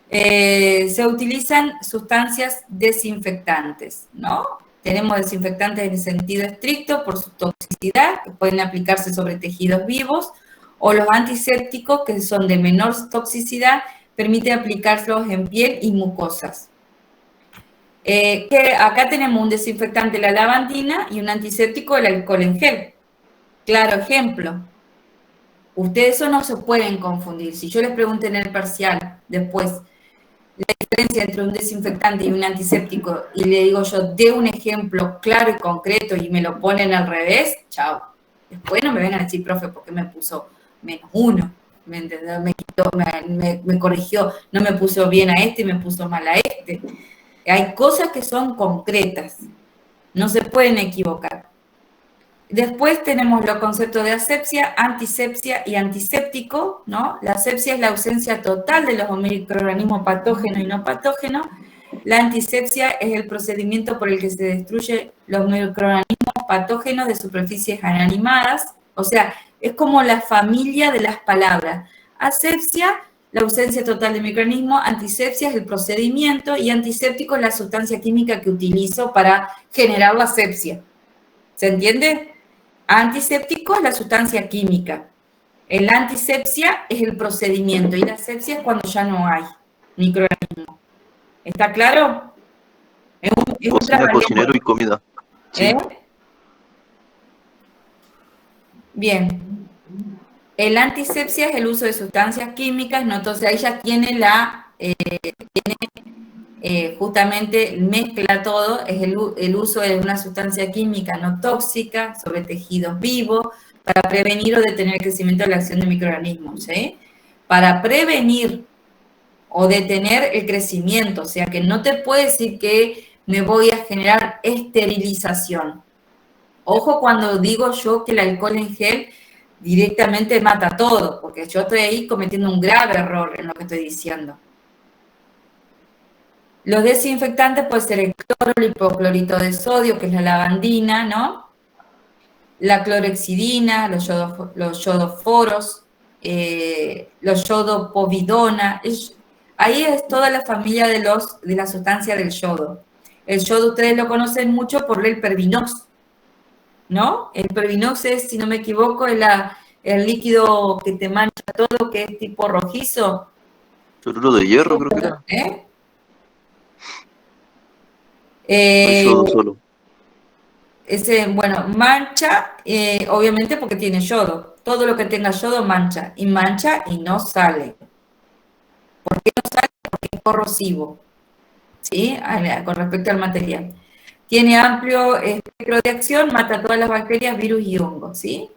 Se utilizan sustancias desinfectantes, ¿no? Tenemos desinfectantes en el sentido estricto por su toxicidad, que pueden aplicarse sobre tejidos vivos, o los antisépticos, que son de menor toxicidad, permiten aplicárselos en piel y mucosas. Acá tenemos un desinfectante, la lavandina, y un antiséptico, el alcohol en gel. Claro ejemplo. Ustedes eso no se pueden confundir. Si yo les pregunto en el parcial después la diferencia entre un desinfectante y un antiséptico y le digo yo, de un ejemplo claro y concreto y me lo ponen al revés, chao. Después no me vengan a decir, profe, ¿por qué me puso -1? ¿Me entendés? Me corrigió, no me puso bien a este y me puso mal a este. Hay cosas que son concretas, no se pueden equivocar. Después tenemos los conceptos de asepsia, antisepsia y antiséptico, ¿no? La asepsia es la ausencia total de los microorganismos patógenos y no patógenos. La antisepsia es el procedimiento por el que se destruyen los microorganismos patógenos de superficies inanimadas. O sea, es como la familia de las palabras. Asepsia, la ausencia total de microorganismos. Antisepsia es el procedimiento y antiséptico es la sustancia química que utilizo para generar la asepsia. ¿Se entiende? Antiséptico es la sustancia química. El antisepsia es el procedimiento y la asepsia es cuando ya no hay microorganismos. ¿Está claro? Cocina, cocinero y comida. Sí. Bien. El antisepsia es el uso de sustancias químicas, ¿no? Entonces ahí ya tiene justamente mezcla todo, es el uso de una sustancia química no tóxica sobre tejidos vivos para prevenir o detener el crecimiento de la acción de microorganismos, ¿sí? Para prevenir o detener el crecimiento, o sea que no te puede decir que me voy a generar esterilización. Ojo cuando digo yo que el alcohol en gel directamente mata todo, porque yo estoy ahí cometiendo un grave error en lo que estoy diciendo. Los desinfectantes pueden ser el cloro, el hipoclorito de sodio, que es la lavandina, ¿no? La clorhexidina, los yodoforos, los yodopovidona. Ahí es toda la familia de la sustancia del yodo. El yodo ustedes lo conocen mucho por el Pervinox, ¿no? El Pervinox es, si no me equivoco, es el líquido que te mancha todo, que es tipo rojizo. Cloruro de hierro, creo que era. Yodo solo. Ese, bueno, mancha, obviamente porque tiene yodo. Todo lo que tenga yodo mancha y no sale. ¿Por qué no sale? Porque es corrosivo, ¿sí? Con respecto al material. Tiene amplio espectro de acción, mata todas las bacterias, virus y hongos, ¿sí?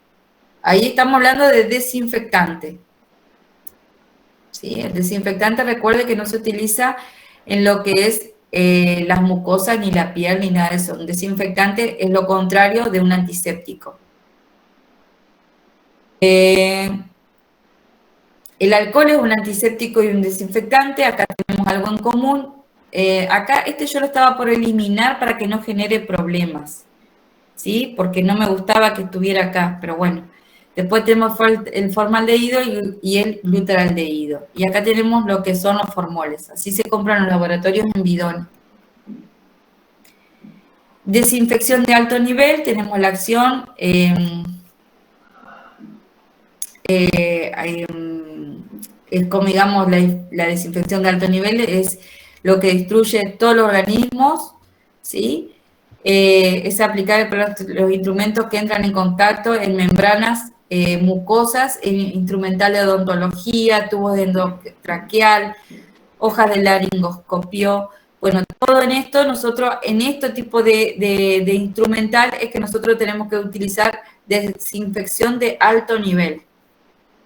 Ahí estamos hablando de desinfectante. ¿Sí? El desinfectante, recuerde que no se utiliza en lo que es las mucosas, ni la piel, ni nada de eso. Un desinfectante es lo contrario de un antiséptico. El alcohol es un antiséptico y un desinfectante. Acá tenemos algo en común. Acá yo lo estaba por eliminar para que no genere problemas, ¿sí? Porque no me gustaba que estuviera acá, pero bueno. Después tenemos el formaldehído y el glutaraldehído. Y acá tenemos lo que son los formoles. Así se compran en los laboratorios en bidones. Desinfección de alto nivel, tenemos la acción es como digamos la desinfección de alto nivel es lo que destruye todos los organismos, ¿sí? Es aplicable para los instrumentos que entran en contacto en membranas mucosas, instrumental de odontología, tubos de endotraqueal, hojas de laringoscopio. Bueno, todo en esto, nosotros, en este tipo de instrumental es que nosotros tenemos que utilizar desinfección de alto nivel.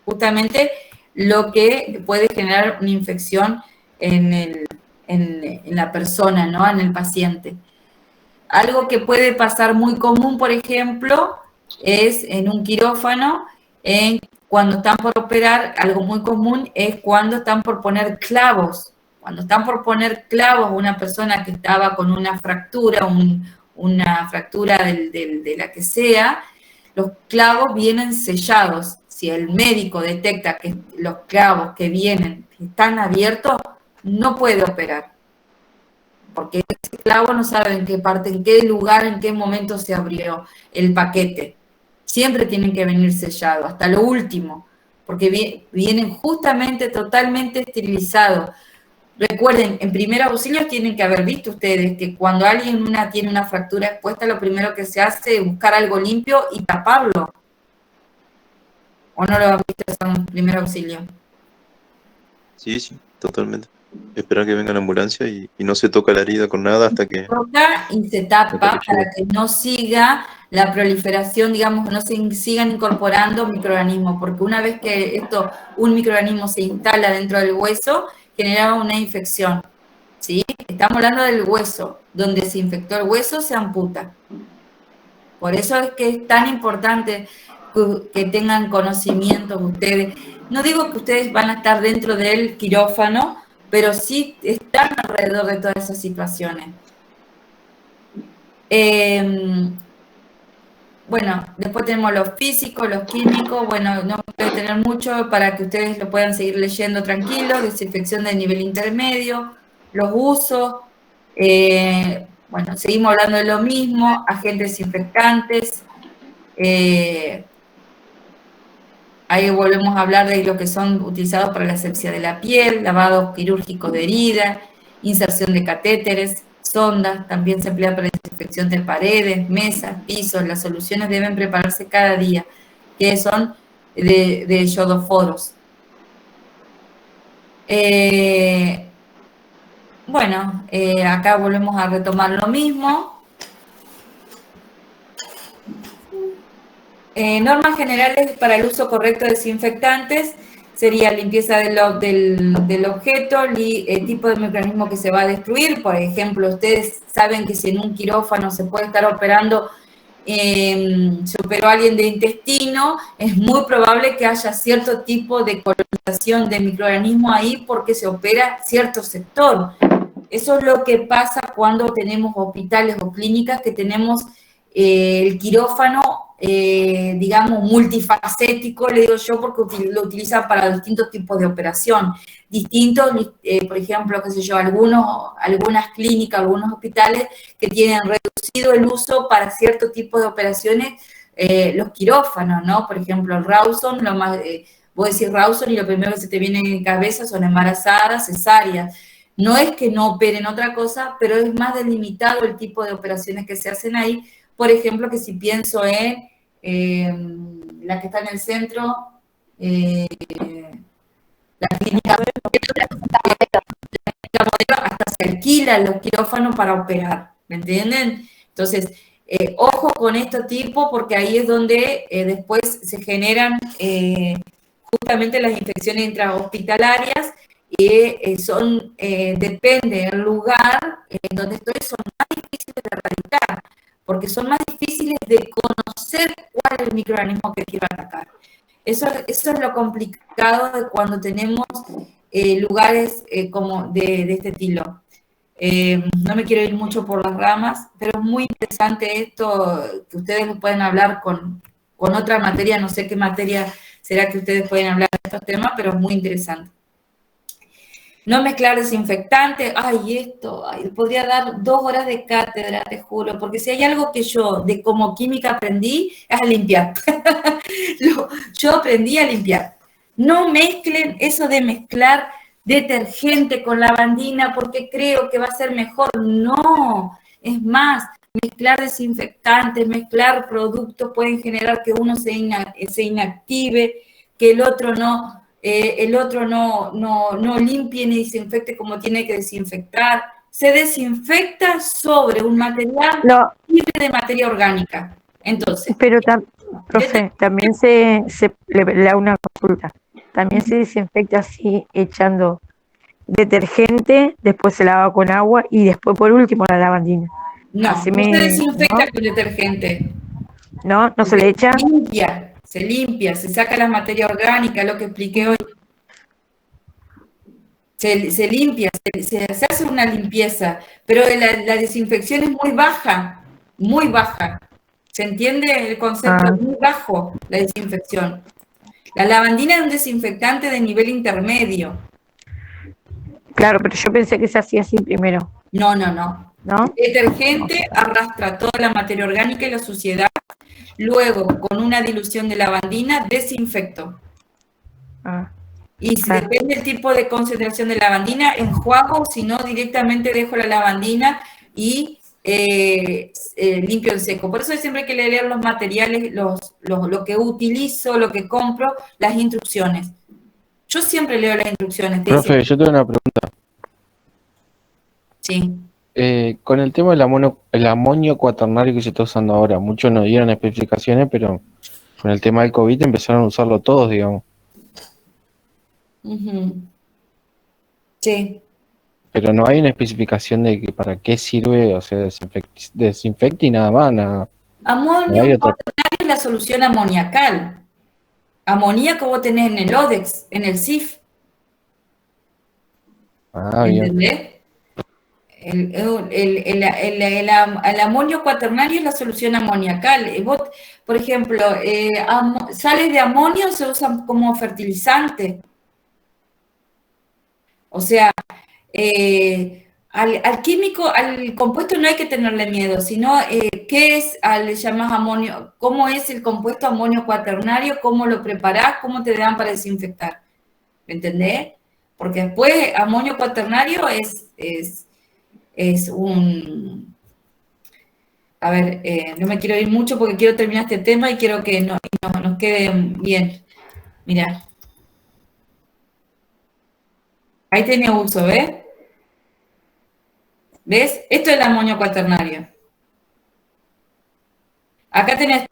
Justamente lo que puede generar una infección en la persona, ¿no? En el paciente. Algo que puede pasar muy común, por ejemplo, es en un quirófano, cuando están por operar, algo muy común es cuando están por poner clavos. Cuando están por poner clavos a una persona que estaba con una fractura, una fractura de la que sea, los clavos vienen sellados. Si el médico detecta que los clavos que vienen están abiertos, no puede operar. Porque ese clavo no sabe en qué parte, en qué lugar, en qué momento se abrió el paquete. Siempre tienen que venir sellados, hasta lo último, porque vienen justamente totalmente esterilizados. Recuerden, en primer auxilio tienen que haber visto ustedes que cuando alguien tiene una fractura expuesta, lo primero que se hace es buscar algo limpio y taparlo. ¿O no lo han visto eso en primer auxilio? Sí, totalmente. Esperar que venga la ambulancia y no se toca la herida con nada hasta que... Toca y se tapa para que no siga la proliferación, digamos, que no se sigan incorporando microorganismos, porque una vez que un microorganismo se instala dentro del hueso, genera una infección, ¿sí? Estamos hablando del hueso, donde se infectó el hueso, se amputa. Por eso es que es tan importante que tengan conocimiento ustedes. No digo que ustedes van a estar dentro del quirófano, pero sí están alrededor de todas esas situaciones. Bueno, después tenemos los físicos, los químicos, bueno, no voy a tener mucho para que ustedes lo puedan seguir leyendo tranquilos, desinfección de nivel intermedio, los usos, bueno, seguimos hablando de lo mismo, agentes desinfectantes, ahí volvemos a hablar de lo que son utilizados para la asepsia de la piel, lavado quirúrgico de herida, inserción de catéteres, sondas, también se emplea para la desinfección de paredes, mesas, pisos. Las soluciones deben prepararse cada día, que son de yodoforos. Bueno, acá volvemos a retomar lo mismo. Normas generales para el uso correcto de desinfectantes. sería limpieza del objeto, tipo de microorganismo que se va a destruir. Por ejemplo, ustedes saben que si en un quirófano se puede estar operando, se operó a alguien de intestino, es muy probable que haya cierto tipo de colonización de microorganismo ahí porque se opera cierto sector. Eso es lo que pasa cuando tenemos hospitales o clínicas que tenemos el quirófano, digamos, multifacético, le digo yo, porque lo utilizan para distintos tipos de operación. Distintos, por ejemplo, qué sé yo, algunas clínicas, algunos hospitales que tienen reducido el uso para cierto tipo de operaciones, los quirófanos, ¿no? Por ejemplo, el Rawson, vos decís Rawson y lo primero que se te viene en cabeza son embarazadas, cesáreas. No es que no operen otra cosa, pero es más delimitado el tipo de operaciones que se hacen ahí. Por ejemplo, que si pienso en la que está en el centro, la clínica hasta se alquilan los quirófanos para operar, ¿me entienden? Entonces, ojo con este tipo, porque ahí es donde después se generan justamente las infecciones intrahospitalarias, y depende del lugar en donde estoy, son más difíciles de erradicar, porque son más difíciles de conocer cuál es el microorganismo que quiero atacar. Eso es lo complicado de cuando tenemos lugares como de este estilo. No me quiero ir mucho por las ramas, pero es muy interesante esto, que ustedes lo pueden hablar con otra materia, no sé qué materia será que ustedes pueden hablar de estos temas, pero es muy interesante. No mezclar desinfectantes, podría dar 2 horas de cátedra, te juro, porque si hay algo que yo como química aprendí, es a limpiar. Yo aprendí a limpiar. No mezclen eso de mezclar detergente con lavandina porque creo que va a ser mejor. No, es más, mezclar desinfectantes, mezclar productos pueden generar que uno se inactive, que el otro no limpie ni desinfecte como tiene que desinfectar. Se desinfecta sobre un material libre de materia orgánica. Entonces. Pero, profe, también le hago una consulta. También se desinfecta así, echando detergente, después se lava con agua y después, por último, la lavandina. No, se desinfecta con detergente. No se le echa. Se limpia, se saca la materia orgánica, lo que expliqué hoy. Se limpia, se hace una limpieza, pero la desinfección es muy baja, muy baja. ¿Se entiende el concepto? Es muy bajo la desinfección. La lavandina es un desinfectante de nivel intermedio. Claro, pero yo pensé que se hacía así primero. No. El detergente arrastra toda la materia orgánica y la suciedad. Luego, con una dilución de lavandina, desinfecto. Y si depende del tipo de concentración de lavandina, enjuago, si no, directamente dejo la lavandina y limpio en seco. Por eso siempre hay que leer los materiales, lo que utilizo, lo que compro, las instrucciones. Yo siempre leo las instrucciones. Profe, yo tengo una pregunta. Sí. Con el tema del amonio cuaternario que se está usando ahora, muchos no dieron especificaciones, pero con el tema del COVID empezaron a usarlo todos, digamos. Sí. Pero no hay una especificación de que para qué sirve, o sea, desinfecta y nada más. Amonio cuaternario es la solución amoniacal. Amoníaco vos tenés en el Odex, en el SIF. ¿Entendés? El amonio cuaternario es la solución amoniacal. Vos, por ejemplo, sales de amonio se usan como fertilizante. O sea, al químico, al compuesto no hay que tenerle miedo, sino ¿qué es? Le llamas amonio, ¿cómo es el compuesto amonio cuaternario? ¿Cómo lo preparás? ¿Cómo te dan para desinfectar? ¿Me entendés? Porque después amonio cuaternario es un... A ver, no me quiero ir mucho porque quiero terminar este tema y quiero que nos quede bien. Mirá. Ahí tiene uso, ¿ves? ¿Ves? Esto es el amonio cuaternario. Acá tenés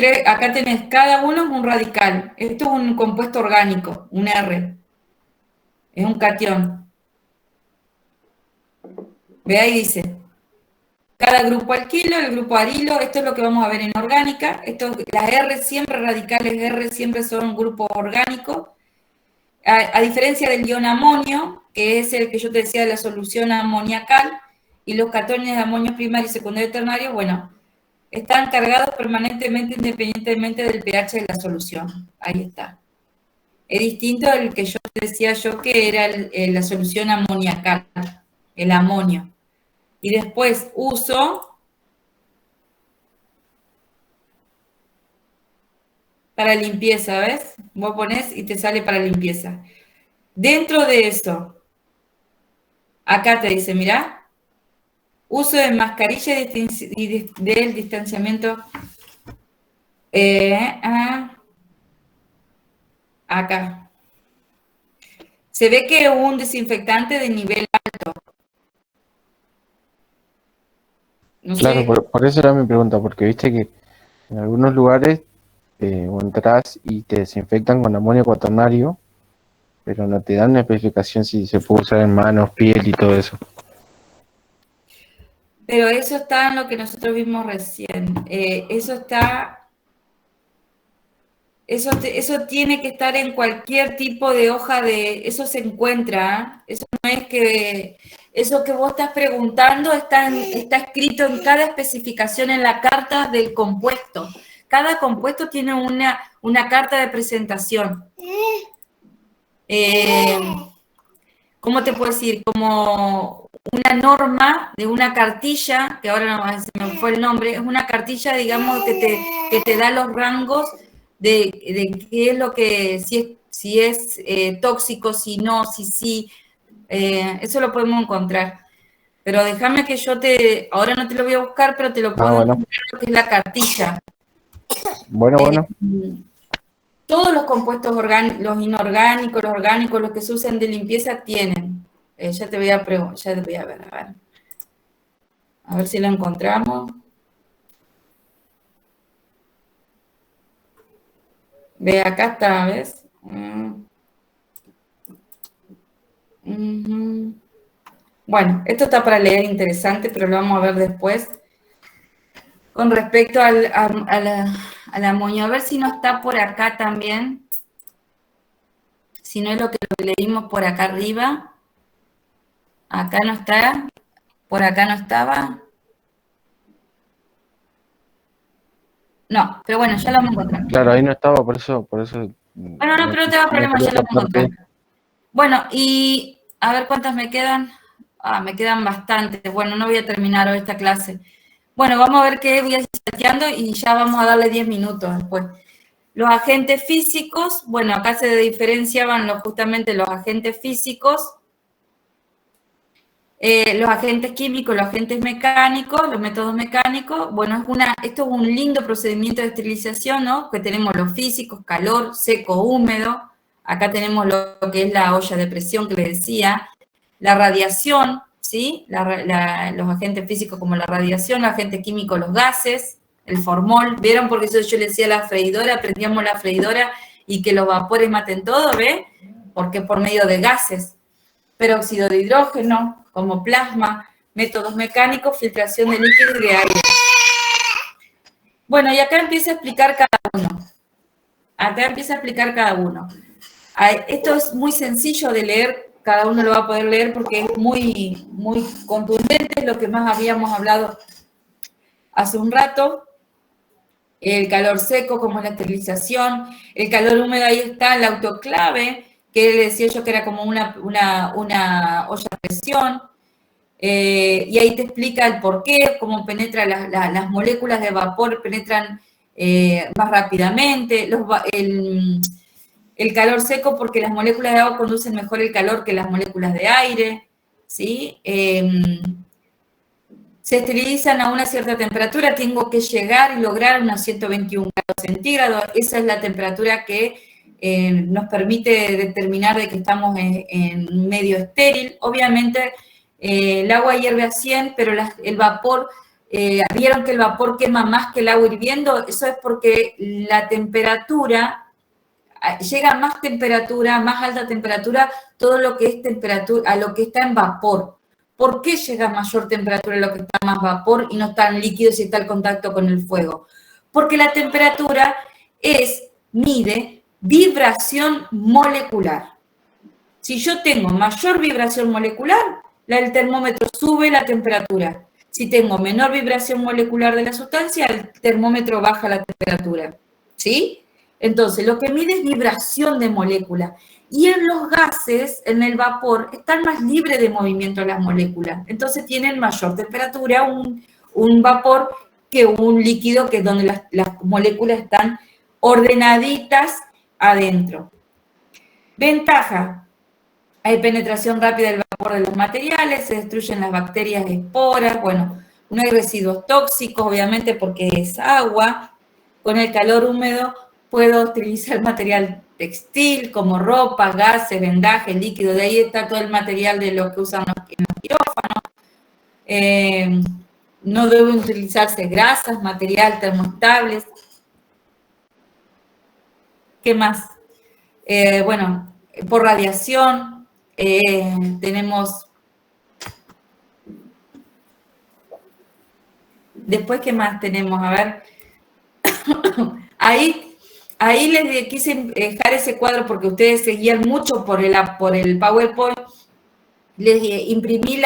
cada uno es un radical. Esto es un compuesto orgánico, un R. Es un catión. Ve ahí dice, cada grupo alquilo, el grupo arilo, esto es lo que vamos a ver en orgánica. Las R siempre, radicales R siempre son grupos orgánicos. A diferencia del ion amonio, que es el que yo te decía de la solución amoniacal, y los cationes de amonio primario y secundario y ternario, bueno, están cargados permanentemente independientemente del pH de la solución. Ahí está. Es distinto al que yo decía que era la solución amoniacal, el amonio. Y después uso para limpieza, ¿ves? Vos ponés y te sale para limpieza. Dentro de eso, acá te dice, mirá, uso de mascarilla y del distanciamiento. Acá. Se ve que es un desinfectante de nivel alto. No Claro, sé. por eso era mi pregunta, porque viste que en algunos lugares entras y te desinfectan con amonio cuaternario, pero no te dan una especificación si se puede usar en manos, piel y todo eso. Pero eso está en lo que nosotros vimos recién. Eso tiene que estar en cualquier tipo de hoja eso se encuentra. Eso no es que... Eso que vos estás preguntando está escrito en cada especificación en la carta del compuesto. Cada compuesto tiene una carta de presentación. ¿Cómo te puedo decir? Como una norma de una cartilla, que ahora no se me fue el nombre, es una cartilla, digamos, que te da los rangos de qué es lo que, si es tóxico, si no, si sí. Eso lo podemos encontrar. Pero déjame que ahora no te lo voy a buscar, pero te lo puedo encontrar lo que es la cartilla. Bueno. Todos los compuestos orgánicos, los inorgánicos, los orgánicos, los que se usan de limpieza tienen. Ya te voy a ver, a ver si lo encontramos. Ve, acá está, ¿ves? Bueno, esto está para leer interesante, pero lo vamos a ver después. Con respecto al amonio, a ver si no está por acá también. Si no es lo que leímos por acá arriba. Acá no está. Por acá no estaba. No, pero bueno, ya lo vamos a encontrar. Claro, ahí no estaba, por eso. Bueno, no, pero no tengo problema, ya lo vamos a encontrar. Bueno, y a ver cuántas me quedan. Me quedan bastantes. Bueno, no voy a terminar hoy esta clase. Bueno, vamos a ver qué voy a ir salteando y ya vamos a darle 10 minutos después. Los agentes físicos, bueno, acá se diferenciaban justamente los agentes físicos, los agentes químicos, los agentes mecánicos, los métodos mecánicos. Bueno, esto es un lindo procedimiento de esterilización, ¿no? Que tenemos los físicos, calor, seco, húmedo. Acá tenemos lo que es la olla de presión que les decía. La radiación, ¿sí? Los agentes físicos como la radiación, los agentes químicos, los gases, el formol. ¿Vieron? Porque eso yo le decía a la freidora, prendíamos la freidora y que los vapores maten todo, ¿ve? Porque por medio de gases. Peróxido de hidrógeno, como plasma, métodos mecánicos, filtración de líquido y de aire. Bueno, y acá empieza a explicar cada uno. Esto es muy sencillo de leer, cada uno lo va a poder leer porque es muy, muy contundente, es lo que más habíamos hablado hace un rato. El calor seco, como es la esterilización. El calor húmedo, ahí está el autoclave, que decía yo que era como una olla a presión. Y ahí te explica el por qué, cómo penetra las moléculas de vapor, penetran más rápidamente. El calor seco, porque las moléculas de agua conducen mejor el calor que las moléculas de aire, ¿sí? Se esterilizan a una cierta temperatura, tengo que llegar y lograr unos 121 grados centígrados. Esa es la temperatura que nos permite determinar de que estamos en un medio estéril. Obviamente, el agua hierve a 100, pero el vapor, vieron que el vapor quema más que el agua hirviendo. Eso es porque la temperatura llega a más temperatura, más alta temperatura, todo lo que es temperatura, a lo que está en vapor. ¿Por qué llega a mayor temperatura a lo que está más vapor y no está en líquido si está en contacto con el fuego? Porque la temperatura mide vibración molecular. Si yo tengo mayor vibración molecular, el termómetro sube la temperatura. Si tengo menor vibración molecular de la sustancia, el termómetro baja la temperatura. ¿Sí? Entonces, lo que mide es vibración de molécula. Y en los gases, en el vapor, están más libres de movimiento las moléculas. Entonces, tienen mayor temperatura un vapor que un líquido, que es donde las moléculas están ordenaditas adentro. Ventaja. Hay penetración rápida del vapor de los materiales, se destruyen las bacterias y esporas, bueno, no hay residuos tóxicos, obviamente, porque es agua. Con el calor húmedo puedo utilizar material textil, como ropa, gases, vendajes, líquido, de ahí está todo el material de lo que usan en los quirófanos. No deben utilizarse grasas, material termoestables. ¿Qué más? Bueno, por radiación. Tenemos, después, ¿qué más tenemos? A ver, ahí les quise dejar ese cuadro porque ustedes seguían mucho por el PowerPoint. Les imprimí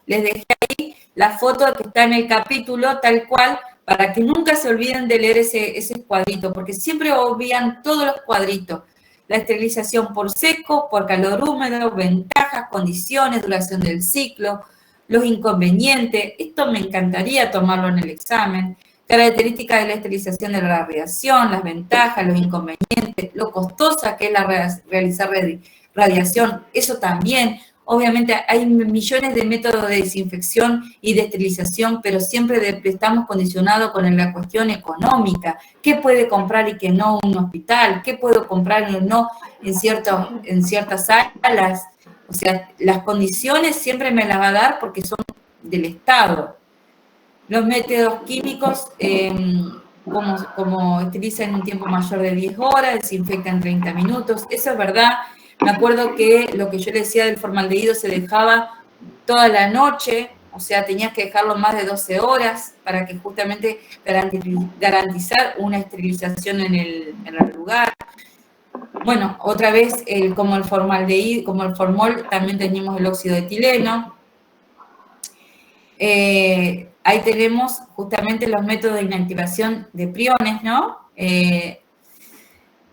les dejé ahí la foto que está en el capítulo, tal cual, para que nunca se olviden de leer ese cuadrito, porque siempre obvian todos los cuadritos. La esterilización por seco, por calor húmedo, ventajas, condiciones, duración del ciclo, los inconvenientes. Esto me encantaría tomarlo en el examen. Características de la esterilización de la radiación, las ventajas, los inconvenientes, lo costosa que es realizar radiación. Eso también. Obviamente hay millones de métodos de desinfección y de esterilización, pero siempre estamos condicionados con la cuestión económica. ¿Qué puede comprar y qué no un hospital? ¿Qué puedo comprar y no en ciertas salas? O sea, las condiciones siempre me las va a dar porque son del Estado. Los métodos químicos, como utilizan un tiempo mayor de 10 horas, desinfectan en 30 minutos. Eso es verdad. Me acuerdo que lo que yo le decía del formaldehído se dejaba toda la noche, o sea, tenías que dejarlo más de 12 horas para que justamente garantizar una esterilización en el lugar. Bueno, otra vez, como el formaldehído, como el formol, también teníamos el óxido de etileno. Ahí tenemos justamente los métodos de inactivación de priones, ¿no?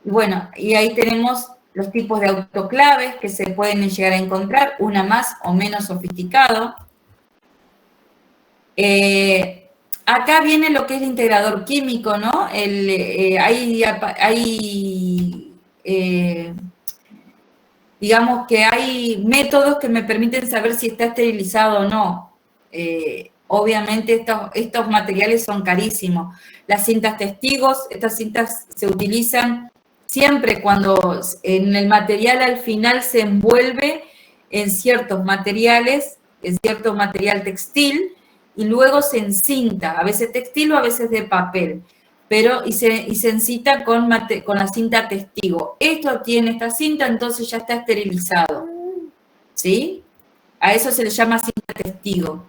Bueno, y ahí tenemos los tipos de autoclaves que se pueden llegar a encontrar, una más o menos sofisticado. Acá viene lo que es el integrador químico, ¿no? Digamos que hay métodos que me permiten saber si está esterilizado o no. Obviamente estos materiales son carísimos. Las cintas testigos, estas cintas se utilizan siempre cuando en el material al final se envuelve en ciertos materiales, en cierto material textil, y luego se encinta, a veces textil o a veces de papel, y se encita con la cinta testigo. Esto tiene esta cinta, entonces ya está esterilizado, ¿sí? A eso se le llama cinta testigo.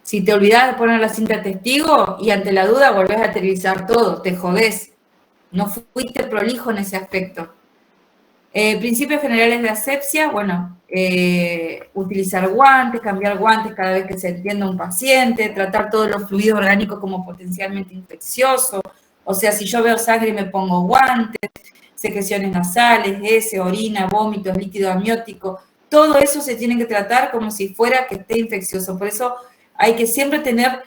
Si te olvidas de poner la cinta testigo y ante la duda volvés a esterilizar todo, te jodés. No fuiste prolijo en ese aspecto. Principios generales de asepsia, bueno, utilizar guantes, cambiar guantes cada vez que se atienda un paciente, tratar todos los fluidos orgánicos como potencialmente infecciosos. O sea, si yo veo sangre me pongo guantes, secreciones nasales, heces, orina, vómitos, líquido amniótico, todo eso se tiene que tratar como si fuera que esté infeccioso. Por eso hay que siempre tener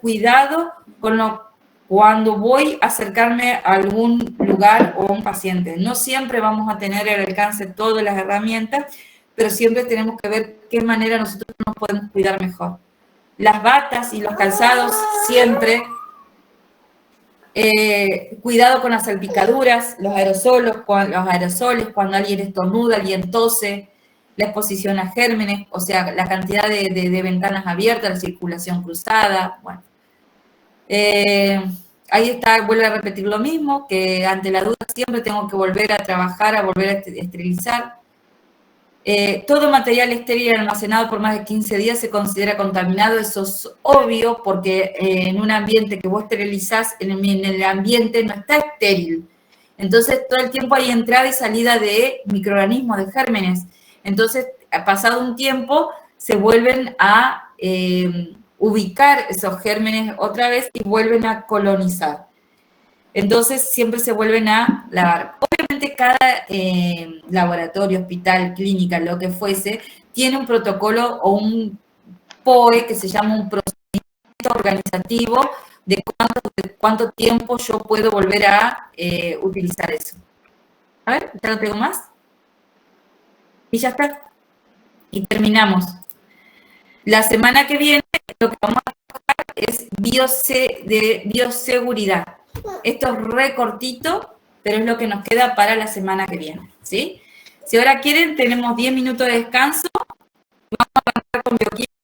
cuidado cuando voy a acercarme a algún lugar o a un paciente. No siempre vamos a tener al alcance todas las herramientas, pero siempre tenemos que ver qué manera nosotros nos podemos cuidar mejor. Las batas y los calzados siempre. Cuidado con las salpicaduras, los aerosoles, cuando alguien estornuda, alguien tose, la exposición a gérmenes, o sea, la cantidad de ventanas abiertas, la circulación cruzada, bueno. ahí está, vuelve a repetir lo mismo, que ante la duda siempre tengo que volver a trabajar, a volver a esterilizar. Todo material estéril almacenado por más de 15 días se considera contaminado, eso es obvio, porque en un ambiente que vos esterilizás, en el ambiente no está estéril. Entonces, todo el tiempo hay entrada y salida de microorganismos, de gérmenes. Entonces, pasado un tiempo, se vuelven a ubicar esos gérmenes otra vez y vuelven a colonizar. Entonces, siempre se vuelven a lavar. Obviamente, cada laboratorio, hospital, clínica, lo que fuese, tiene un protocolo o un POE, que se llama un procedimiento organizativo, de cuánto tiempo yo puedo volver a utilizar eso. A ver, ¿ya lo tengo más? Y ya está. Y terminamos. La semana que viene lo que vamos a trabajar es bioseguridad. Esto es re cortito, pero es lo que nos queda para la semana que viene, ¿sí? Si ahora quieren, tenemos 10 minutos de descanso. Vamos a arrancar con bioquímica.